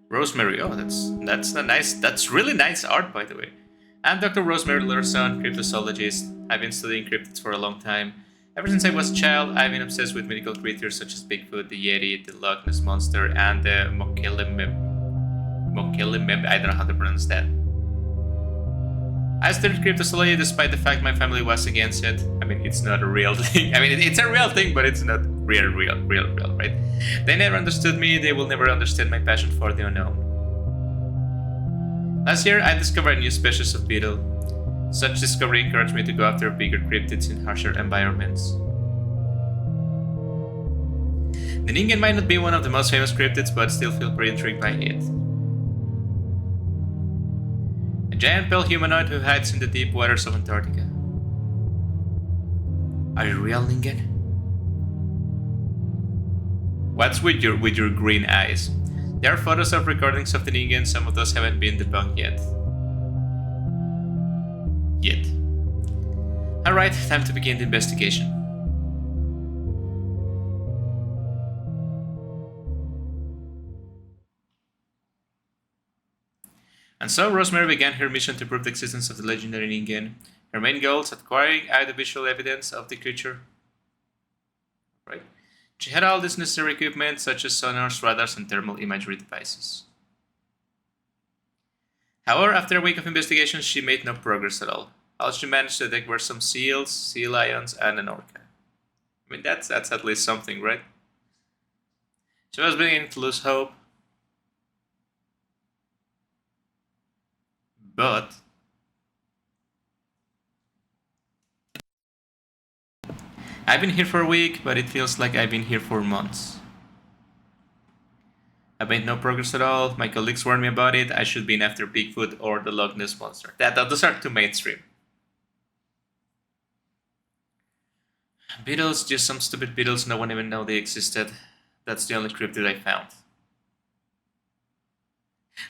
Rosemary. Oh, that's really nice art, by the way. I'm Dr. Rosemary Lutherson, cryptozoologist. I've been studying cryptids for a long time. Ever since I was a child, I've been obsessed with mythical creatures such as Bigfoot, the Yeti, the Loch Ness Monster, and the Mokelemeb. I don't know how to pronounce that. I studied cryptozoology despite the fact my family was against it. I mean, it's not a real thing. I mean, it's a real thing, but it's not real, right? They never understood me. They will never understand my passion for the unknown. Last year, I discovered a new species of beetle. Such discovery encouraged me to go after bigger cryptids in harsher environments. The ningen might not be one of the most famous cryptids, but still feel pretty intrigued by it. A giant pale humanoid who hides in the deep waters of Antarctica. Are you real, ningen? What's with your green eyes? There are photos of recordings of the ningen. Some of those haven't been debunked yet. Alright, time to begin the investigation. And so Rosemary began her mission to prove the existence of the legendary ningen. Her main goal is acquiring audiovisual evidence of the creature. Right? She had all this necessary equipment such as sonars, radars, and thermal imagery devices. However, after a week of investigation, she made no progress at all. All she managed to detect were some seals, sea lions, and an orca. I mean, that's at least something, right? She was beginning to lose hope. But I've been here for a week, but it feels like I've been here for months. I've made no progress at all. My colleagues warned me about it. I should be in after Bigfoot or the Loch Ness Monster. Those are too mainstream. Beetles, just some stupid beetles. No one even knew they existed. That's the only cryptid I found.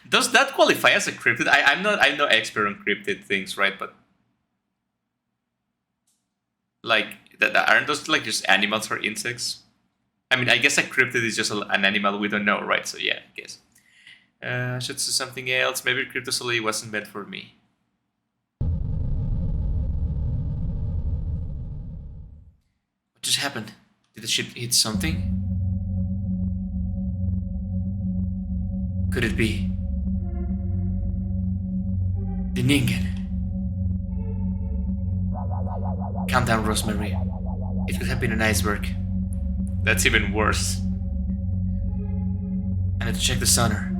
Does that qualify as a cryptid? I'm no expert on cryptid things, right? But like, aren't those like just animals or insects? I mean, I guess a cryptid is just an animal we don't know, right? So yeah, I guess. I should say something else. Maybe cryptozoology wasn't meant for me. What just happened? Did the ship hit something? Could it be the ningen? Calm down, Rosemary. It could have been an iceberg. That's even worse. I need to check the sonar.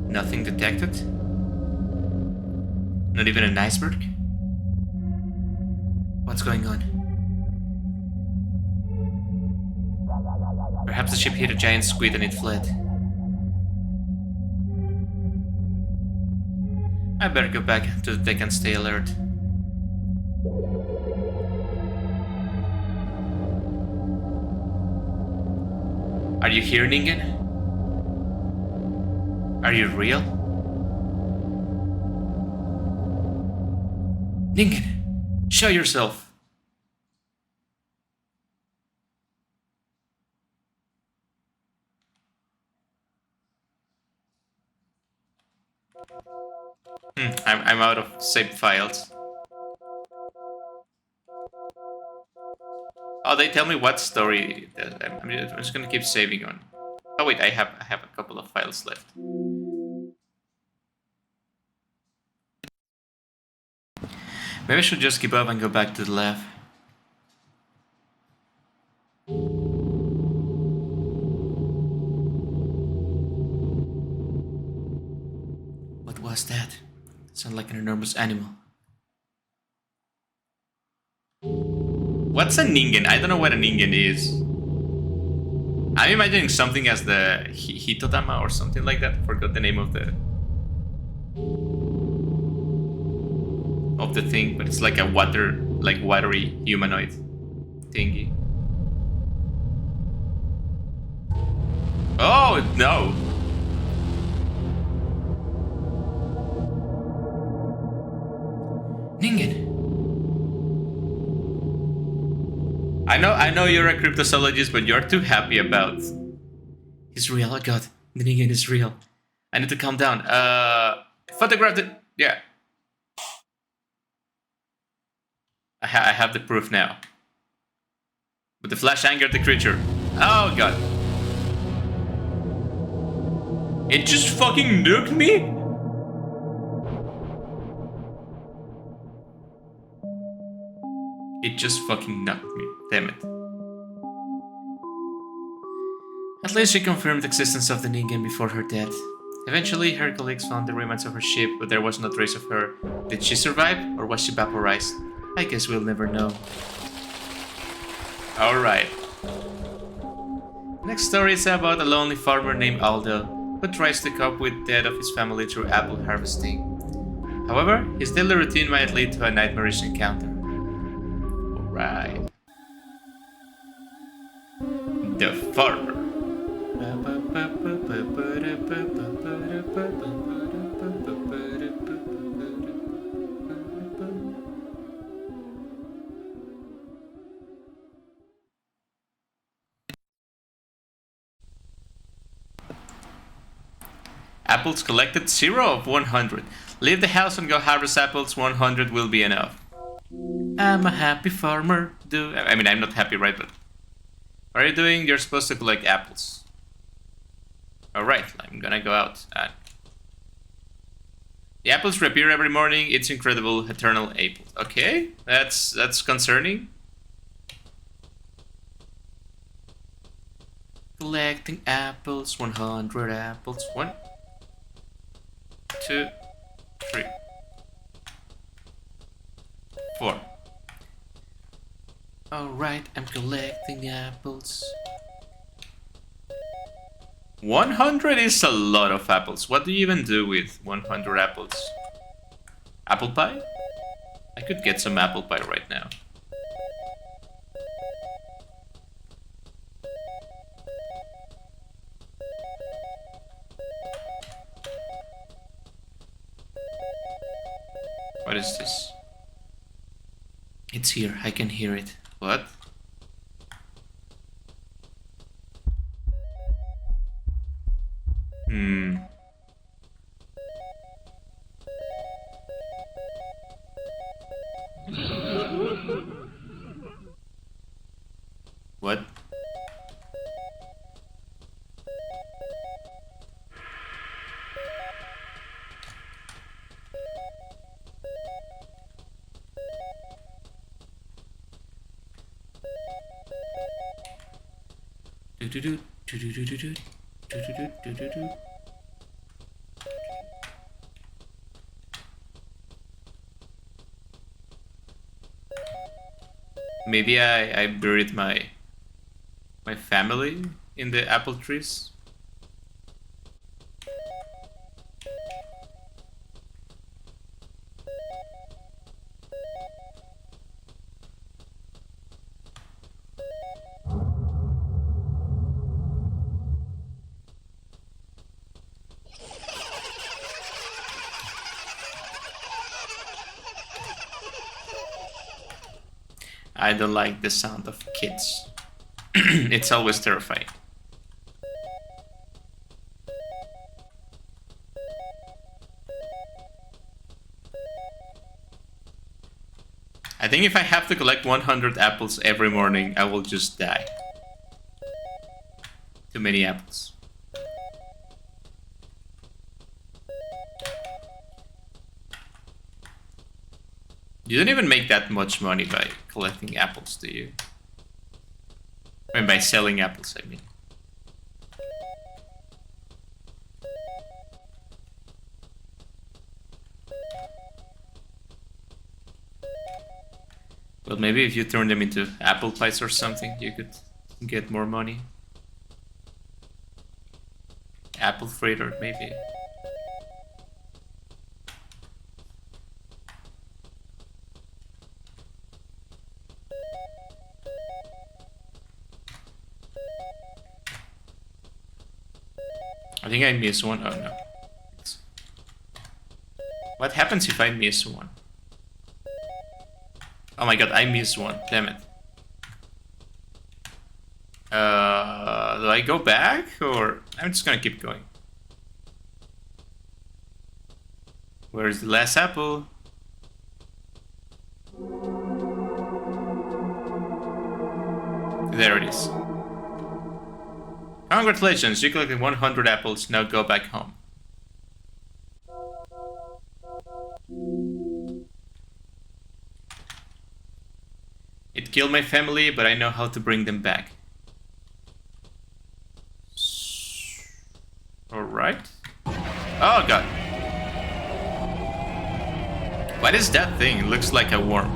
Nothing detected? Not even an iceberg? What's going on? Perhaps the ship hit a giant squid and it fled. I better go back to the deck and stay alert. Are you here, Ningen? Are you real? Ningen, show yourself. I'm out of saved files. Oh, they tell me what story. I'm just gonna keep saving on. Oh wait, I have a couple of files left. Maybe I should just give up and go back to the lab. What was that? Sounded like an enormous animal. What's a ningen? I don't know what a ningen is. I'm imagining something as the Hitodama or something like that. Forgot the name of the thing, but it's like a watery humanoid thingy. Oh no! Ningen. I know you're a cryptozoologist, but you're too happy about. He's real. Oh god, the ningen is real. I need to calm down. Photograph it. Yeah. I have the proof now. But the flash angered the creature. Oh god. It just fucking nuked me? It just fucking knocked me. Damn it. At least she confirmed the existence of the ningen before her death. Eventually, her colleagues found the remains of her ship, but there was no trace of her. Did she survive, or was she vaporized? I guess we'll never know. Alright. Next story is about a lonely farmer named Aldo, who tries to cope with the death of his family through apple harvesting. However, his daily routine might lead to a nightmarish encounter. Alright. The farmer. Apples collected 0 of 100. Leave the house and go harvest apples. 100 will be enough. I'm a happy farmer. I mean, I'm not happy, right? But what are you doing? You're supposed to collect apples. Alright, I'm gonna go out. The apples reappear every morning. It's incredible. Eternal apples. Okay, that's concerning. Collecting apples. 100 apples. 1, 2, 3, 4. Alright, I'm collecting apples. 100 is a lot of apples. What do you even do with 100 apples? Apple pie? I could get some apple pie right now. What is this? It's here. I can hear it. What? What? Maybe I buried my family in the apple trees. I don't like the sound of kids. It's always terrifying. I think if I have to collect 100 apples every morning, I will just die. Too many apples. You don't even make that much money by collecting apples, do you? I mean, by selling apples, I mean. Well, maybe if you turn them into apple pies or something, you could get more money. Apple fritter, maybe. I think I missed one. Oh no. What happens if I miss one? Oh my god, I missed one. Damn it. Do I go back or I'm just gonna keep going? Where's the last apple? There it is. Congratulations, you collected 100 apples, now go back home. It killed my family, but I know how to bring them back. Alright. Oh god. What is that thing? It looks like a worm.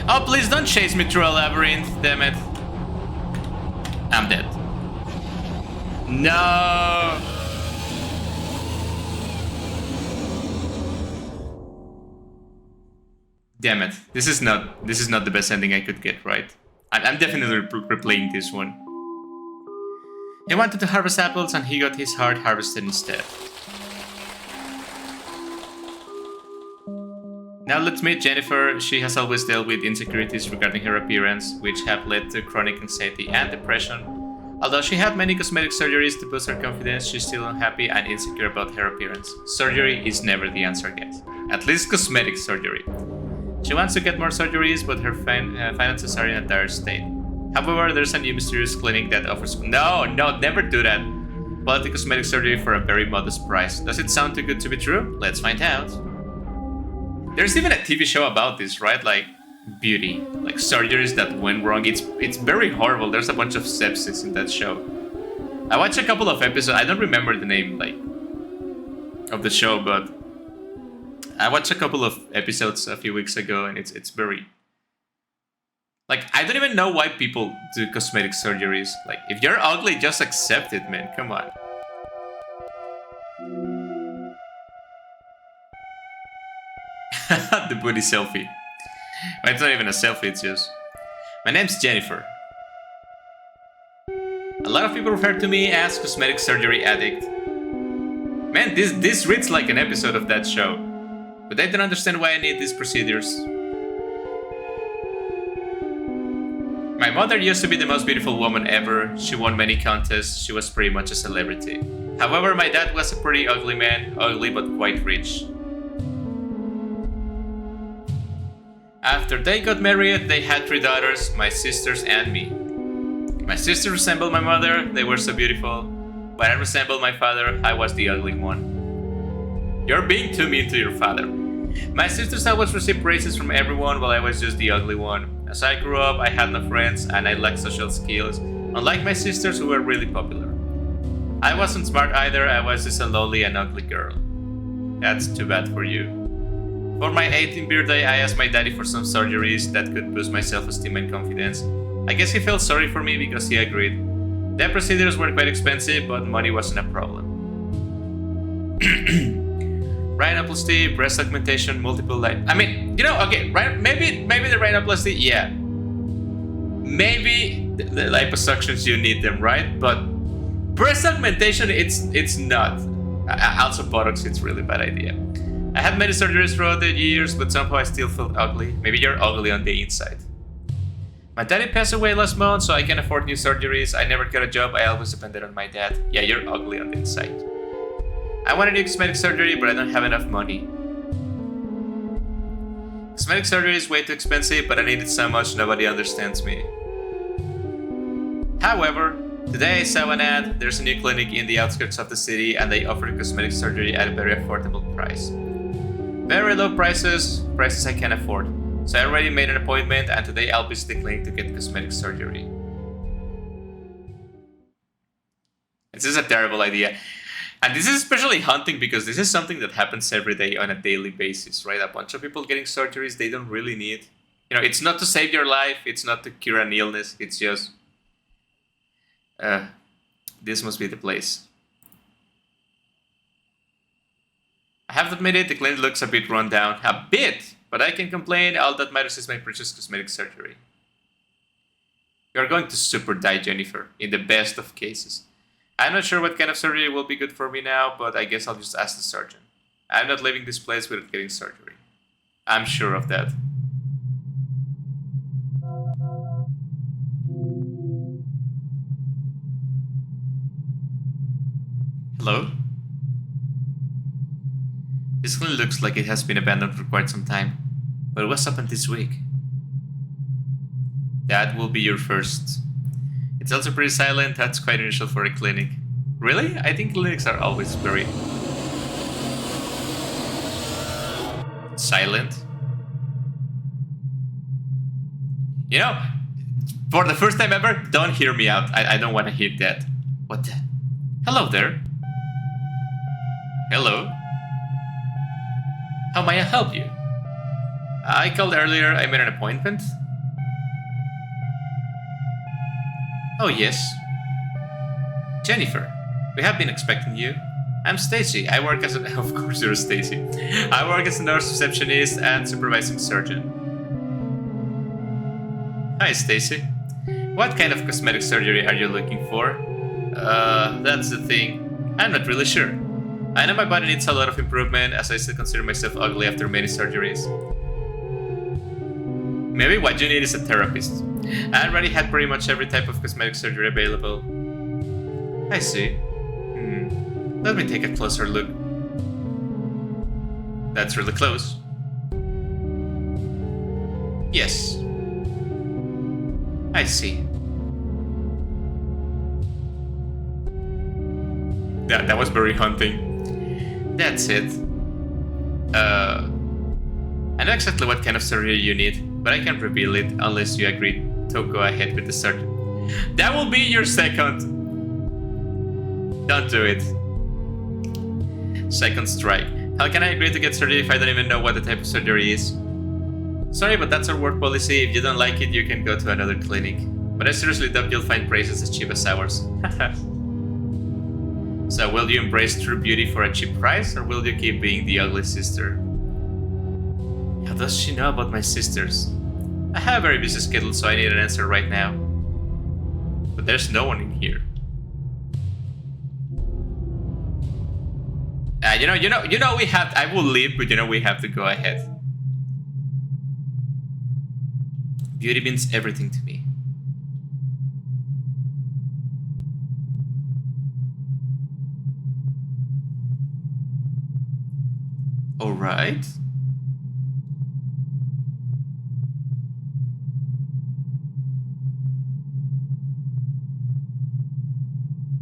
Oh, please don't chase me through a labyrinth, damn it. I'm dead. No. Damn it. This is not the best ending I could get, right? I'm definitely replaying this one. He wanted to harvest apples and he got his heart harvested instead. Now let's meet Jennifer. She has always dealt with insecurities regarding her appearance, which have led to chronic anxiety and depression. Although she had many cosmetic surgeries to boost her confidence, she's still unhappy and insecure about her appearance. Surgery is never the answer, guys. At least cosmetic surgery. She wants to get more surgeries, but her finances are in a dire state. However, there's a new mysterious clinic that offers... No, never do that. Quality cosmetic surgery for a very modest price. Does it sound too good to be true? Let's find out. There's even a TV show about this, right? Like beauty, like surgeries that went wrong. It's very horrible. There's a bunch of sepsis in that show. I watched a couple of episodes. I don't remember the name like of the show, but I watched a couple of episodes a few weeks ago, and it's very like I don't even know why people do cosmetic surgeries. Like if you're ugly, just accept it, man. Come on. The booty selfie. Well, it's not even a selfie, it's just... My name's Jennifer. A lot of people refer to me as cosmetic surgery addict. Man, this reads like an episode of that show. But I don't understand why I need these procedures. My mother used to be the most beautiful woman ever. She won many contests. She was pretty much a celebrity. However, my dad was a pretty ugly man, ugly but quite rich. After they got married, they had 3 daughters, my sisters and me. My sisters resembled my mother, they were so beautiful. But I resembled my father, I was the ugly one. You're being too mean to your father. My sisters always received praises from everyone while I was just the ugly one. As I grew up, I had no friends and I lacked social skills, unlike my sisters who were really popular. I wasn't smart either, I was just a lonely and ugly girl. That's too bad for you. For my 18th birthday, I asked my daddy for some surgeries that could boost my self-esteem and confidence. I guess he felt sorry for me because he agreed. The procedures were quite expensive, but money wasn't a problem. Rhinoplasty, breast augmentation, multiple light. I mean, you know, okay, right? Maybe the rhinoplasty, yeah. Maybe the liposuctions you need them, right? But breast augmentation, it's not. Also, Botox, it's really bad idea. I had many surgeries throughout the years, but somehow I still felt ugly. Maybe you're ugly on the inside. My daddy passed away last month, so I can't afford new surgeries. I never got a job, I always depended on my dad. Yeah, you're ugly on the inside. I want to do cosmetic surgery, but I don't have enough money. Cosmetic surgery is way too expensive, but I need it so much nobody understands me. However, today I saw an ad. There's a new clinic in the outskirts of the city and they offer cosmetic surgery at a very affordable price. Very low prices I can afford. So I already made an appointment and today I'll visit the clinic to get cosmetic surgery. This is a terrible idea. And this is especially haunting because this is something that happens every day on a daily basis, right? A bunch of people getting surgeries they don't really need. You know, it's not to save your life, it's not to cure an illness, it's just... this must be the place. I have to admit it, the clinic looks a bit run down. A bit! But I can complain, all that matters is my precious cosmetic surgery. You're going to super die, Jennifer, in the best of cases. I'm not sure what kind of surgery will be good for me now, but I guess I'll just ask the surgeon. I'm not leaving this place without getting surgery. I'm sure of that. Hello? This clinic looks like it has been abandoned for quite some time. But what's happened this week? That will be your first. It's also pretty silent, that's quite unusual for a clinic. Really? I think clinics are always very... silent. You know, for the first time ever, don't hear me out. I don't want to hear that. What the... Hello there. Hello. How may I help you? I called earlier, I made an appointment. Oh yes. Jennifer, we have been expecting you. I'm Stacy, I work as a... Of course you're Stacy. I work as a nurse receptionist and supervising surgeon. Hi Stacy. What kind of cosmetic surgery are you looking for? That's the thing. I'm not really sure. I know my body needs a lot of improvement as I still consider myself ugly after many surgeries. Maybe what you need is a therapist. I already had pretty much every type of cosmetic surgery available. I see. Let me take a closer look. That's really close. Yes. I see. That was very haunting. That's it. I know exactly what kind of surgery you need, but I can't reveal it unless you agree to go ahead with the surgery. That will be your second. Don't do it. Second strike. How can I agree to get surgery if I don't even know what the type of surgery is? Sorry, but that's our work policy. If you don't like it, you can go to another clinic. But I seriously doubt you'll find prices as cheap as ours. So will you embrace true beauty for a cheap price, or will you keep being the ugly sister? How does she know about my sisters? I have a very busy schedule, so I need an answer right now. But there's no one in here. we have. I will leave, but we have to go ahead. Beauty means everything to me. All right.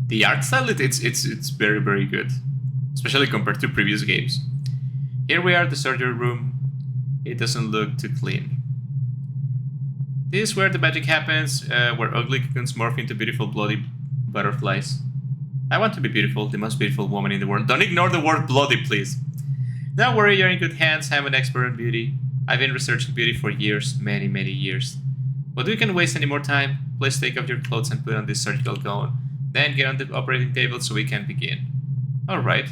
The art style, it's very, very good, especially compared to previous games. Here we are, the surgery room. It doesn't look too clean. This is where the magic happens, where ugly cocoons morph into beautiful bloody butterflies. I want to be beautiful, the most beautiful woman in the world. Don't ignore the word bloody, please. Don't worry, you're in good hands. I'm an expert in beauty. I've been researching beauty for years, many, many years. But we can't waste any more time. Please take off your clothes and put on this surgical gown. Then get on the operating table so we can begin. Alright.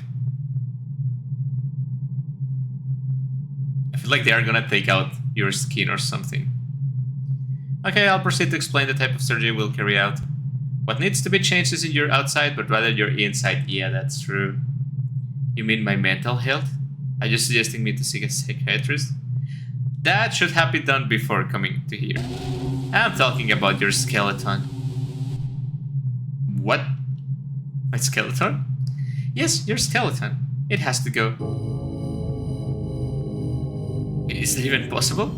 I feel like they are gonna take out your skin or something. Okay, I'll proceed to explain the type of surgery we'll carry out. What needs to be changed isn't your outside, but rather your inside. Yeah, that's true. You mean my mental health? Are you suggesting me to seek a psychiatrist? That should have been done before coming to here. I'm talking about your skeleton. What? My skeleton? Yes, your skeleton. It has to go. Is that even possible?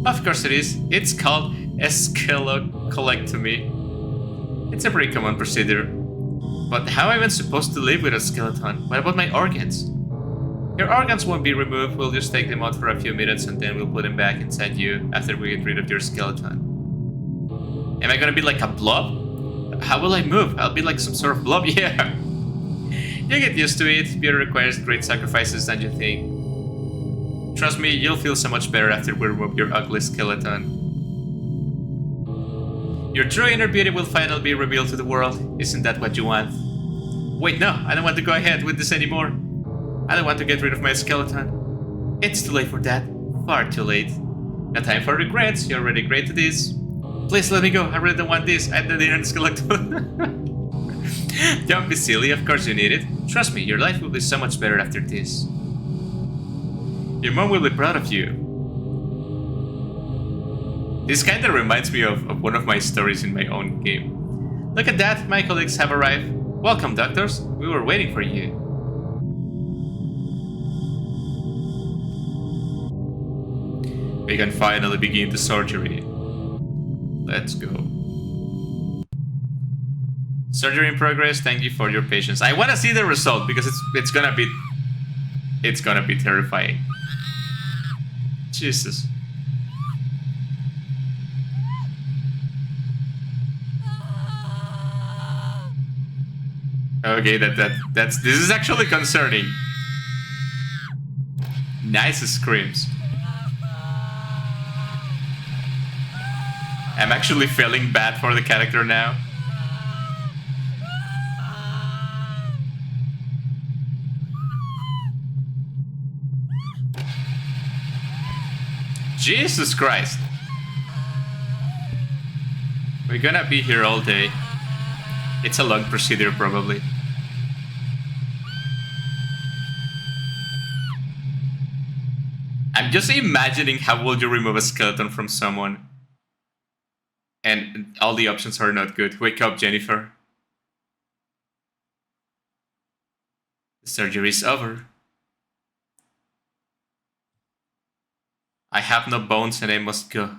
Of course it is. It's called a skelecolectomy. It's a pretty common procedure. But how am I even supposed to live with a skeleton? What about my organs? Your organs won't be removed. We'll just take them out for a few minutes and then we'll put them back inside you after we get rid of your skeleton. Am I gonna be like a blob? How will I move? I'll be like some sort of blob, yeah. You get used to it. Beauty requires great sacrifices than you think. Trust me, you'll feel so much better after we remove your ugly skeleton. Your true inner beauty will finally be revealed to the world. Isn't that what you want? Wait, no, I don't want to go ahead with this anymore. I don't want to get rid of my skeleton. It's too late for that. Far too late. No time for regrets. You're already great at this. Please let me go. I really don't want this. I don't need a skeleton. Don't be silly. Of course you need it. Trust me, your life will be so much better after this. Your mom will be proud of you. This kind of reminds me of one of my stories in my own game. Look at that. My colleagues have arrived. Welcome, doctors. We were waiting for you. We can finally begin the surgery. Let's go. Surgery in progress. Thank you for your patience. I want to see the result because it's gonna be terrifying. Jesus. Okay, this is actually concerning. Nice screams. I'm actually feeling bad for the character now. Jesus Christ. We're gonna be here all day. It's a long procedure, probably. I'm just imagining how would you remove a skeleton from someone. And all the options are not good. Wake up, Jennifer. The surgery is over. I have no bones and I must go.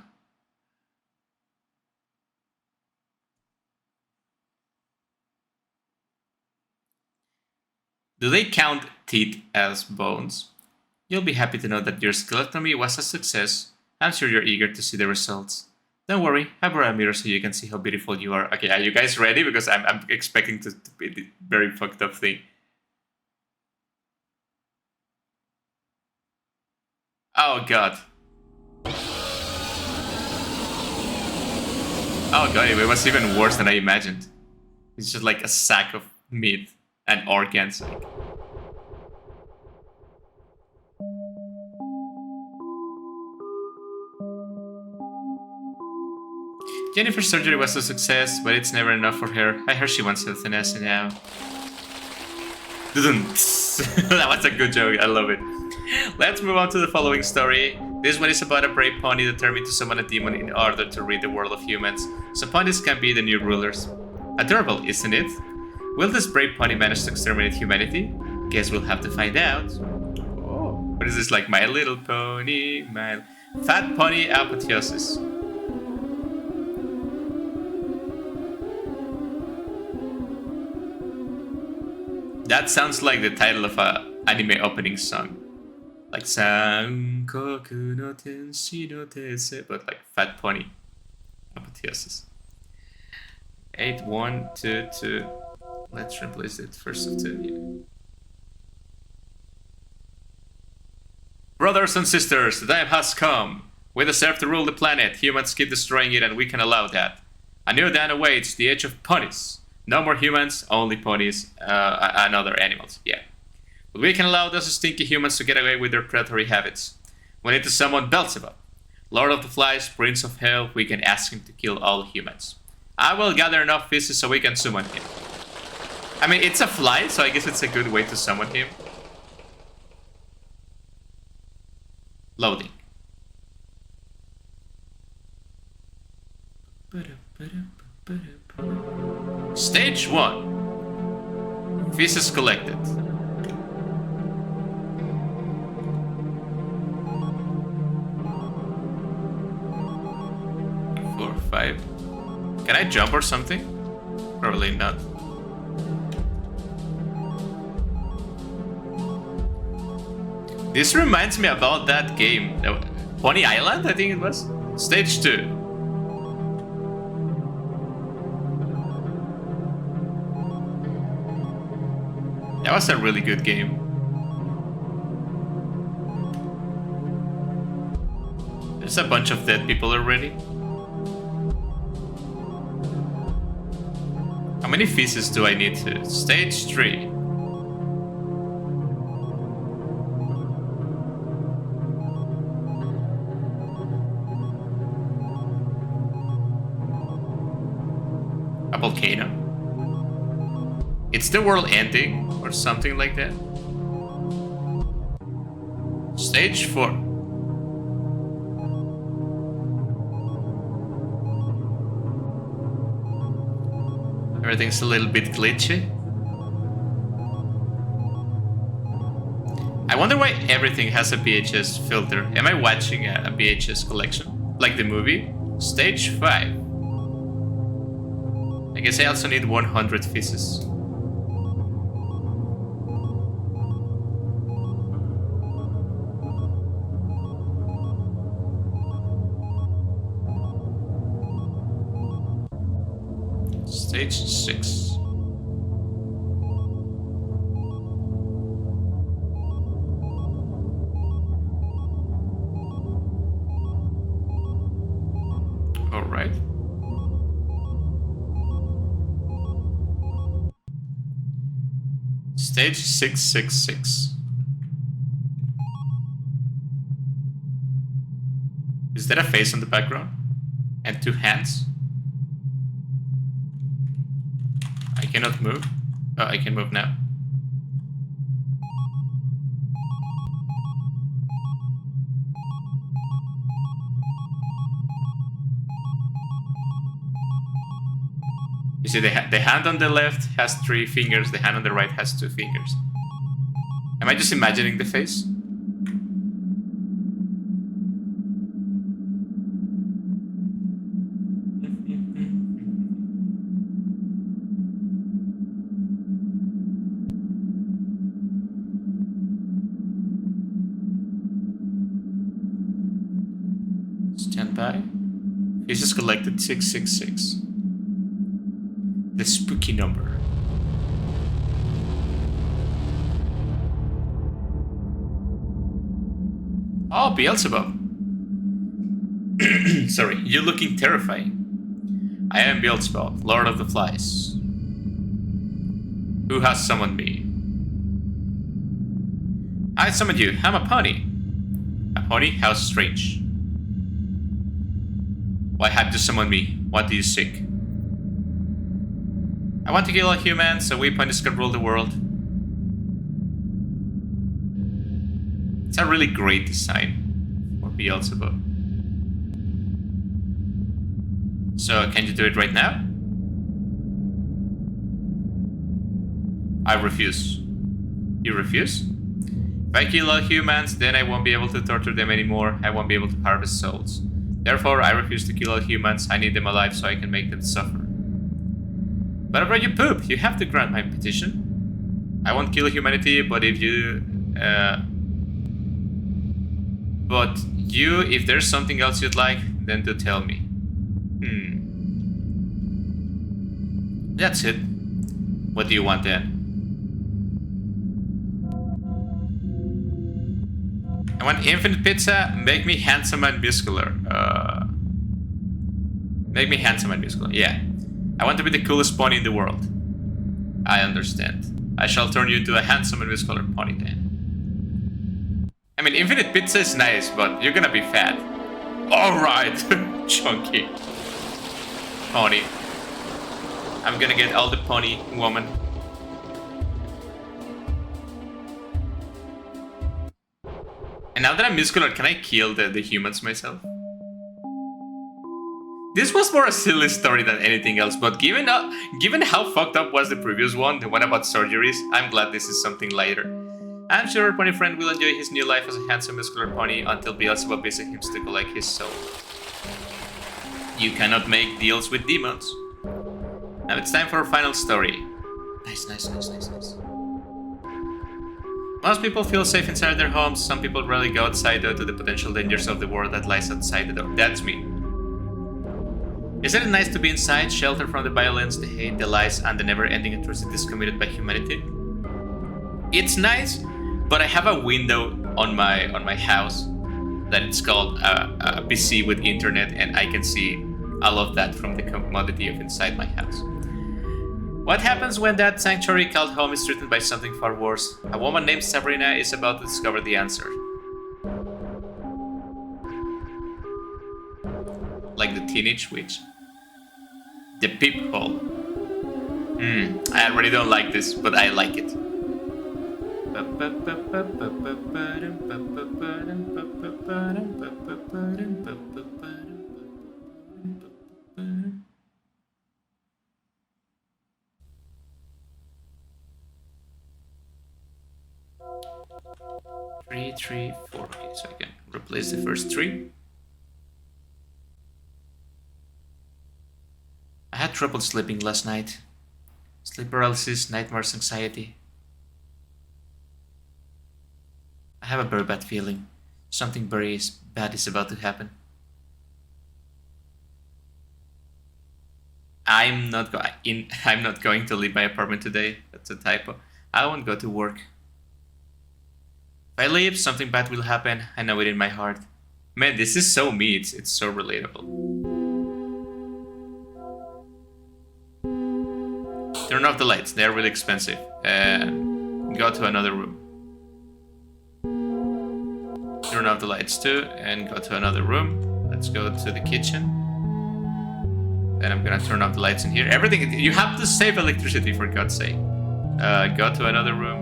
Do they count teeth as bones? You'll be happy to know that your skeletomy was a success. I'm sure you're eager to see the results. Don't worry, I brought a mirror so you can see how beautiful you are. Okay, are you guys ready? Because I'm expecting to be a very fucked up thing. Oh god. Oh god, it was even worse than I imagined. It's just like a sack of meat and organs. Jennifer's surgery was a success, but it's never enough for her. I heard she wants euthanasia now. That was a good joke, I love it. Let's move on to the following story. This one is about a brave pony determined to summon a demon in order to rid the world of humans. So ponies can be the new rulers. Adorable, isn't it? Will this brave pony manage to exterminate humanity? Guess we'll have to find out. Oh, what is this, like My Little Pony? My Fat Pony Apotheosis. That sounds like the title of an anime opening song. Like Sankoku no Tenshi no Tese, but like Fat Pony Apotheosis. 8122. Let's replace it first of two. Yeah. Brothers and sisters, the time has come. We deserve to rule the planet. Humans keep destroying it, and we can allow that. A new dawn awaits, the age of ponies. No more humans, only ponies and other animals. Yeah. But we can allow those stinky humans to get away with their predatory habits. We need to summon Beelzebub. Lord of the Flies, Prince of Hell, we can ask him to kill all humans. I will gather enough pieces so we can summon him. I mean, it's a fly, so I guess it's a good way to summon him. Loading. Stage 1. Pieces collected. Four, 5. Can I jump or something? Probably not. This reminds me about that game, Pony Island, I think it was. Stage 2. That was a really good game. There's a bunch of dead people already. How many pieces do I need to? Stage 3. A volcano. It's the world ending or something like that. Stage 4. Everything's a little bit glitchy. I wonder why everything has a VHS filter. Am I watching a VHS collection? Like the movie? Stage 5. I guess I also need 100 pieces. Stage 6. All right. Stage 666. Is that a face on the background? And 2 hands? I cannot move. Oh, I can move now. You see, the hand on the left has 3 fingers, the hand on the right has 2 fingers. Am I just imagining the face? Stand by. Pieces collected 666. The spooky number. Oh, Beelzebub. Sorry, you're looking terrifying. I am Beelzebub, Lord of the Flies. Who has summoned me? I summoned you. I'm a pony. A pony? How strange. Why have you summoned me? What do you seek? I want to kill all humans, so we ponies can rule the world. It's a really great design for Beelzebub. So, can you do it right now? I refuse. You refuse? If I kill all humans, then I won't be able to torture them anymore. I won't be able to harvest souls. Therefore, I refuse to kill all humans. I need them alive so I can make them suffer. But bro, you poop. You have to grant my petition. I won't kill humanity, but if you... if there's something else you'd like, then do tell me. That's it. What do you want then? I want infinite pizza. Make me handsome and muscular. Make me handsome and muscular. Yeah. I want to be the coolest pony in the world. I understand. I shall turn you into a handsome and muscular pony then. I mean, infinite pizza is nice, but you're gonna be fat. Alright, chunky. Pony. I'm gonna get all the pony woman. And now that I'm muscular, can I kill the humans myself? This was more a silly story than anything else, but given how fucked up was the previous one, the one about surgeries, I'm glad this is something lighter. I'm sure our pony friend will enjoy his new life as a handsome muscular pony until Beelzebub visits him to collect his soul. You cannot make deals with demons. Now it's time for our final story. Nice. Most people feel safe inside their homes. Some people rarely go outside due to the potential dangers of the world that lies outside the door. That's me. Isn't it nice to be inside, sheltered from the violence, the hate, the lies, and the never-ending atrocities committed by humanity? It's nice, but I have a window on my house that it's called a PC with internet, and I can see all of that from the commodity of inside my house. What happens when that sanctuary called home is threatened by something far worse? A woman named Sabrina is about to discover the answer. Like the teenage witch. The peephole. I already don't like this, but I like it. 3, 3, 4. Okay, so I can replace the first 3. I had trouble sleeping last night. Sleep paralysis, nightmares, anxiety. I have a very bad feeling. Something very bad is about to happen. I'm not going to leave my apartment today. That's a typo. I won't go to work. If I leave, something bad will happen. I know it in my heart. Man, this is so me. It's so relatable. Turn off the lights. They're really expensive. Go to another room. Turn off the lights too and go to another room. Let's go to the kitchen. Then I'm gonna turn off the lights in here. Everything, you have to save electricity for God's sake. Go to another room.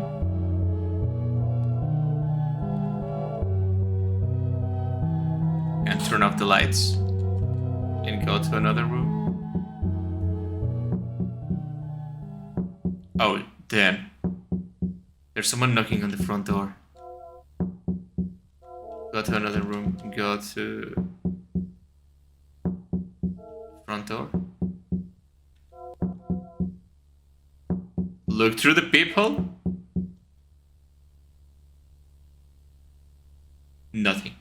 And turn off the lights. And go to another room. Oh, damn. There's someone knocking on the front door. Go to another room. Go to front door. Look through the peephole. Nothing.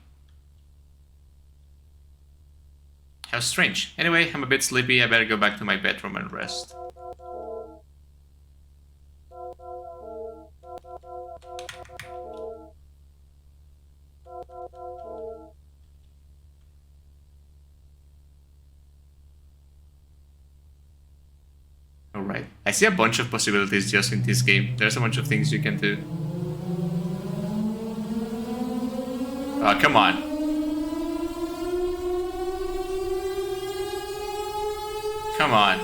How strange. Anyway, I'm a bit sleepy. I better go back to my bedroom and rest. Alright. I see a bunch of possibilities just in this game. There's a bunch of things you can do. Oh, come on. Come on.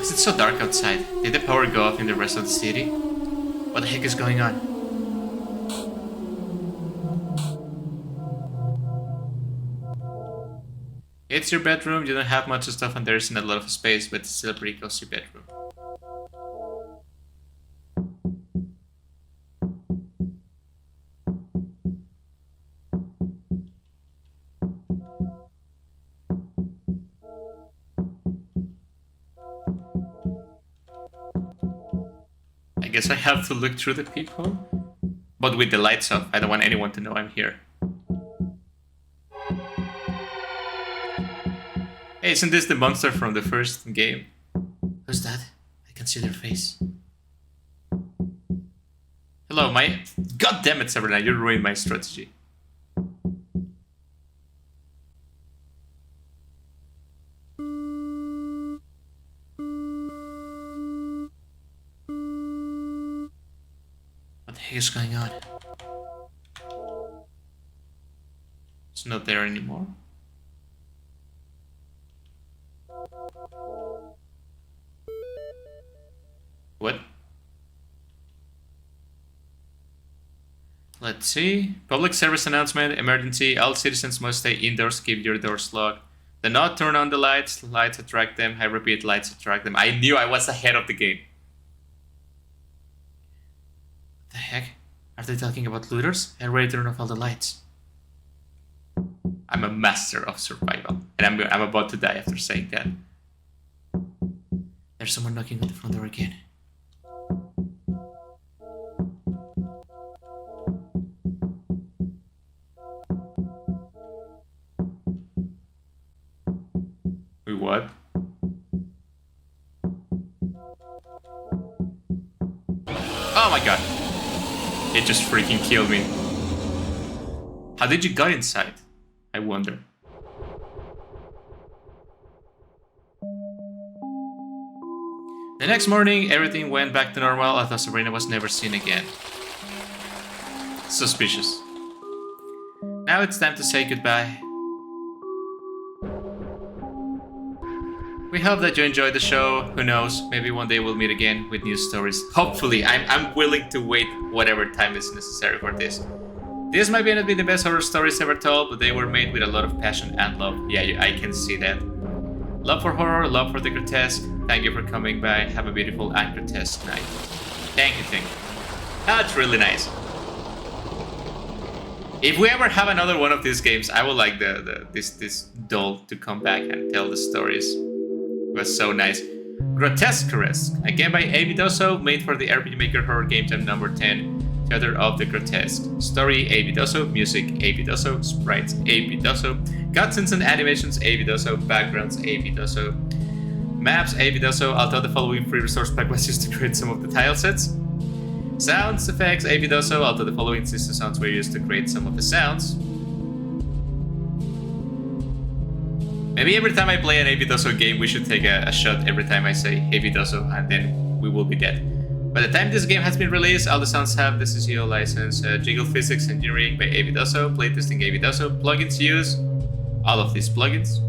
Is it so dark outside? Did the power go off in the rest of the city? What the heck is going on? It's your bedroom. You don't have much stuff and there isn't a lot of space, but it's still a pretty cozy bedroom. I guess I have to look through the peephole, but with the lights off. I don't want anyone to know I'm here. Hey, isn't this the monster from the first game? Who's that? I can see their face. Hello, my... God damn it, Sabrina, you ruined my strategy. What the heck is going on? It's not there anymore. What? Let's see. Public service announcement, emergency. All citizens must stay indoors, keep your doors locked. Do not turn on the lights. Lights attract them. I repeat, lights attract them. I knew I was ahead of the game. What the heck? Are they talking about looters? I already turned off all the lights. I'm a master of survival. And I'm about to die after saying that. There's someone knocking on the front door again. Wait, what? Oh my god. It just freaking killed me. How did you get inside? I wonder. The next morning, everything went back to normal, although Sabrina was never seen again. Suspicious. Now it's time to say goodbye. We hope that you enjoyed the show. Who knows, maybe one day we'll meet again with new stories. Hopefully, I'm willing to wait whatever time is necessary for this. This might not be the best horror stories ever told, but they were made with a lot of passion and love. Yeah, I can see that. Love for horror, love for the grotesque. Thank you for coming by. Have a beautiful and grotesque night. Thank you. That's really nice. If we ever have another one of these games, I would like this doll to come back and tell the stories. It was so nice. GROTESQUERESQUE, a game by A.V Dossow, made for the RPG Maker Horror Game Jam number 10. Theater of the Grotesque. Story, A.V Dossow. Music, A.V Dossow. Sprites, A.V Dossow. Cutscenes and animations, A.V Dossow. Backgrounds, A.V Dossow. Maps, A.V Dossow, although the following free resource pack was used to create some of the tile sets. Sounds, effects, A.V Dossow, although the following system sounds were used to create some of the sounds. Maybe every time I play an A.V Dossow game, we should take a shot every time I say A.V Dossow, and then we will be dead. By the time this game has been released, all the sounds have the CCO license. Jiggle Physics Engineering by A.V Dossow, playtesting A.V Dossow, plugins used, all of these plugins.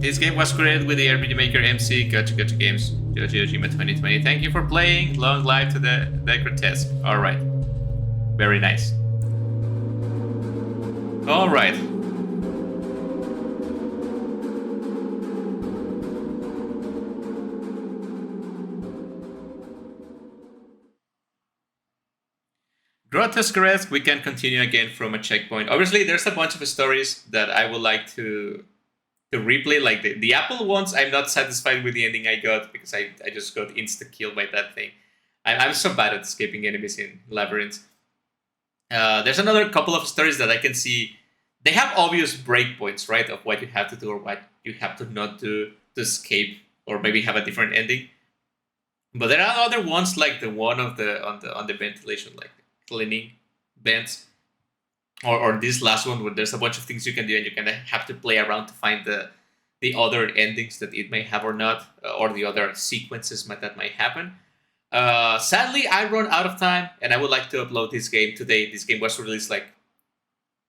This game was created with the RPG Maker MC, Gotcha Games, Joji Ojima 2020. Thank you for playing. Long life to the grotesque. Alright. Very nice. Alright. GROTESQUERESQUE, we can continue again from a checkpoint. Obviously, there's a bunch of stories that I would like to replay. Like the Apple ones, I'm not satisfied with the ending I got because I just got insta-killed by that thing. I'm so bad at escaping enemies in labyrinths. There's another couple of stories that I can see. They have obvious breakpoints, right, of what you have to do or what you have to not do to escape, or maybe have a different ending. But there are other ones, like the one on the ventilation, like cleaning vents, or this last one where there's a bunch of things you can do and you kind of have to play around to find the other endings that it may have or not, or the other sequences that might happen. Sadly, I run out of time, and I would like to upload this game today. This game was released like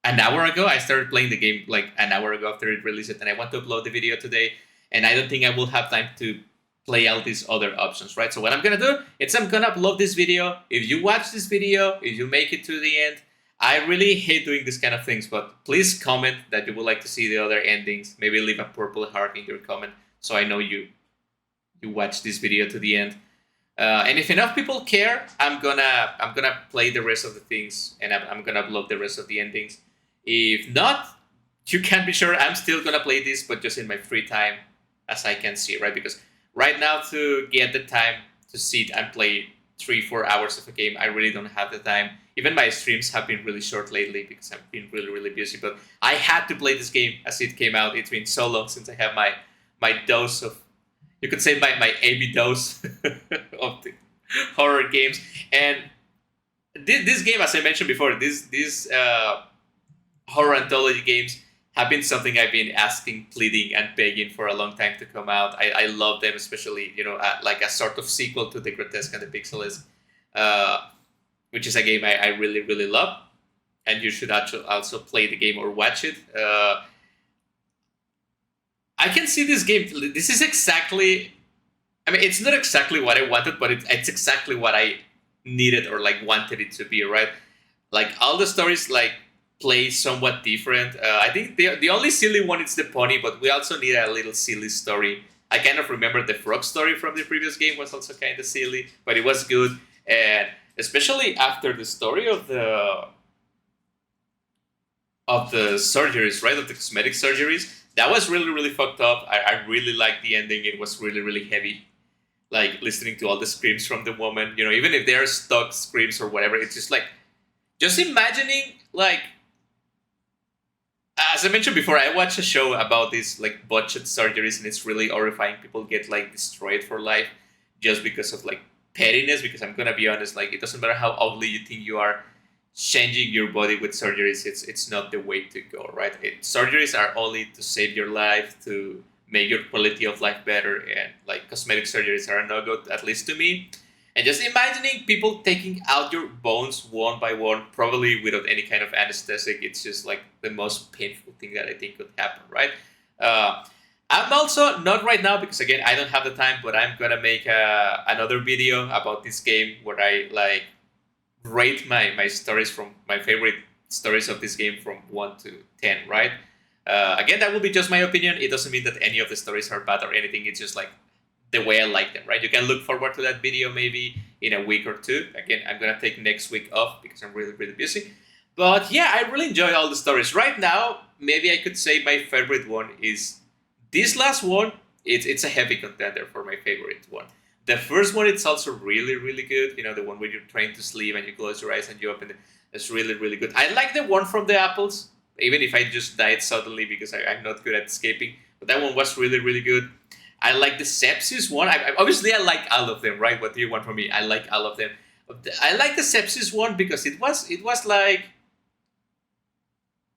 an hour ago. I started playing the game like an hour ago after it released, and I want to upload the video today. And I don't think I will have time to play all these other options, right? So what I'm gonna do is I'm gonna upload this video. If you watch this video, if you make it to the end, I really hate doing this kind of things, but please comment that you would like to see the other endings. Maybe leave a purple heart in your comment so I know you watch this video to the end. And if enough people care, I'm gonna play the rest of the things, and I'm gonna upload the rest of the endings. If not, you can be sure I'm still gonna play this, but just in my free time, as I can see, right? Because right now, to get the time to sit and play 3-4 hours of a game, I really don't have the time. Even my streams have been really short lately because I've been really busy. But I had to play this game as it came out. It's been so long since I have my dose of, you could say my A.V. dose of the horror games. And this game, as I mentioned before, these horror anthology games have been something I've been asking, pleading, and begging for a long time to come out. I love them, especially, like a sort of sequel to the Grotesque and the Pixelesque, which is a game I really love. And you should also play the game or watch it. I can see this game. This is exactly, I mean, it's not exactly what I wanted, but it's exactly what I needed or like wanted it to be, right? Like all the stories like play somewhat different. I think the only silly one is the pony, but we also need a little silly story. I kind of remember the frog story from the previous game was also kind of silly, but it was good. And especially after the story of the surgeries, right? Of the cosmetic surgeries. That was really fucked up. I really liked the ending. It was really heavy. Like listening to all the screams from the woman, even if they're stuck screams or whatever, it's just like, just imagining, like, as I mentioned before, I watched a show about these like botched surgeries, and it's really horrifying. People get like destroyed for life just because of like pettiness. Because I'm gonna be honest, like it doesn't matter how ugly you think you are, changing your body with surgeries, it's not the way to go, right? Surgeries are only to save your life, to make your quality of life better, and like cosmetic surgeries are a no-go, at least to me. And just imagining people taking out your bones one by one, probably without any kind of anesthetic, it's just like the most painful thing that I think could happen, right? I'm also, not right now, because again, I don't have the time, but I'm gonna make another video about this game where I like rate my stories from my favorite stories of this game from 1 to 10, right? Again, that will be just my opinion. It doesn't mean that any of the stories are bad or anything. It's just like the way I like them, right? You can look forward to that video maybe in a week or two. Again, I'm gonna take next week off because I'm really busy. But yeah, I really enjoy all the stories. Right now, maybe I could say my favorite one is this last one. It's a heavy contender for my favorite one. The first one, it's also really good. The one where you're trying to sleep and you close your eyes and you open it. It's really good. I like the one from the apples, even if I just died suddenly because I'm not good at escaping. But that one was really good. I like the sepsis one. Obviously, I like all of them, right? What do you want from me? I like all of them. I like the sepsis one because it was like,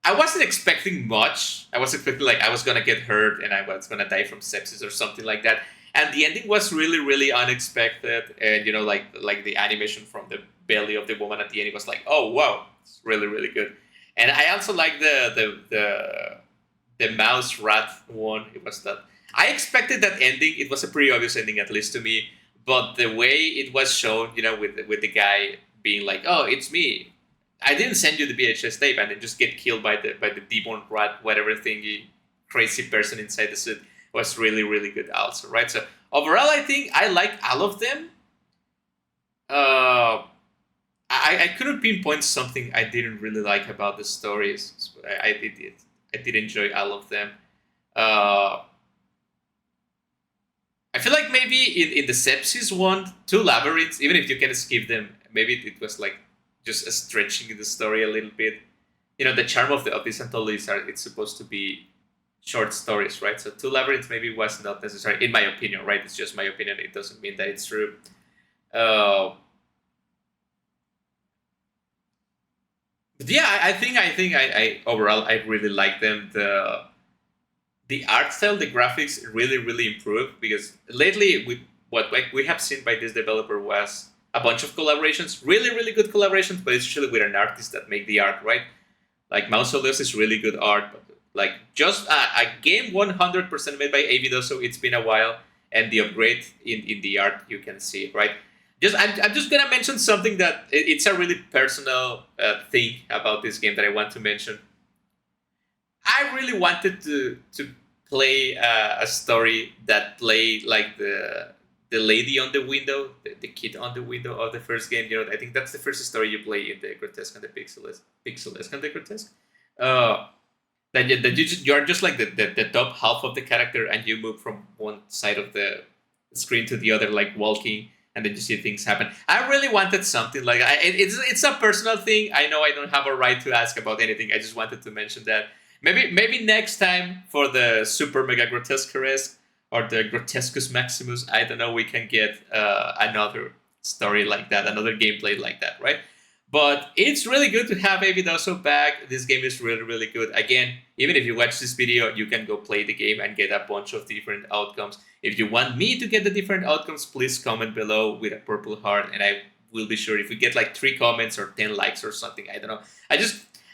I wasn't expecting much. I was expecting like I was gonna get hurt and I was gonna die from sepsis or something like that. And the ending was really unexpected. And like the animation from the belly of the woman at the end, it was like, oh wow, it's really good. And I also like the mouse rat one. It was that, I expected that ending. It was a pretty obvious ending, at least to me. But the way it was shown, with the guy being like, oh, it's me. I didn't send you the VHS tape, and then just get killed by the demon rat, whatever thingy, crazy person inside the suit, was really good also, right? So overall, I think I like all of them. I couldn't pinpoint something I didn't really like about the stories. I did enjoy all of them. I feel like maybe in the sepsis one, 2 labyrinths, even if you can skip them, maybe it was like just stretching the story a little bit. The charm of these anthologies it's supposed to be short stories, right? So 2 labyrinths maybe was not necessary, in my opinion, right? It's just my opinion. It doesn't mean that it's true. But yeah, I think I overall I really like them. The art style, the graphics really improved, because lately what we have seen by this developer was a bunch of collaborations, really good collaborations, but it's usually with an artist that make the art, right? Like Mausoleus is really good art, but like just a game 100% made by A.V. Dossou. It's been a while, and the upgrade in the art you can see, right? I'm just gonna mention something that it's a really personal thing about this game that I want to mention. I really wanted to play a story that play like the lady on the window, the kid on the window of the first game. You know, I think that's the first story you play in the Grotesque and the Pixelesque and the Grotesque. Uh, you're just like the top half of the character, and you move from one side of the screen to the other, like walking, and then you see things happen. I really wanted something like it's a personal thing. I know I don't have a right to ask about anything. I just wanted to mention that maybe next time for the Super Mega Grotesqueresque or the Grotescus Maximus, I don't know, we can get another story like that, another gameplay like that, right? But it's really good to have A.V. Dossou back. This game is really, really good. Again, even if you watch this video, you can go play the game and get a bunch of different outcomes. If you want me to get the different outcomes, please comment below with a purple heart, and I will be sure if we get like 3 comments or 10 likes or something. I don't know.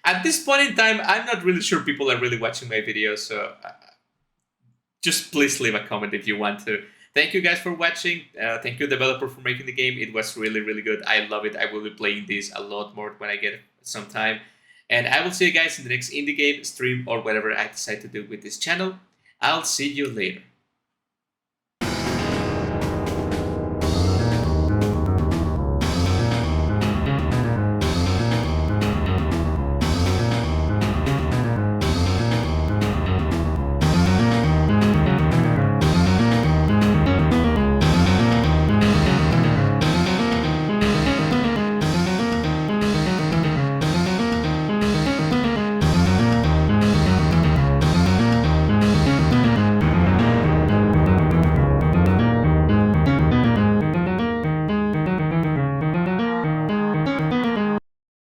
At this point in time, I'm not really sure people are really watching my videos, so just please leave a comment if you want to. Thank you guys for watching. Thank you, developer, for making the game. It was really, really good. I love it. I will be playing this a lot more when I get some time. And I will see you guys in the next indie game, stream, or whatever I decide to do with this channel. I'll see you later.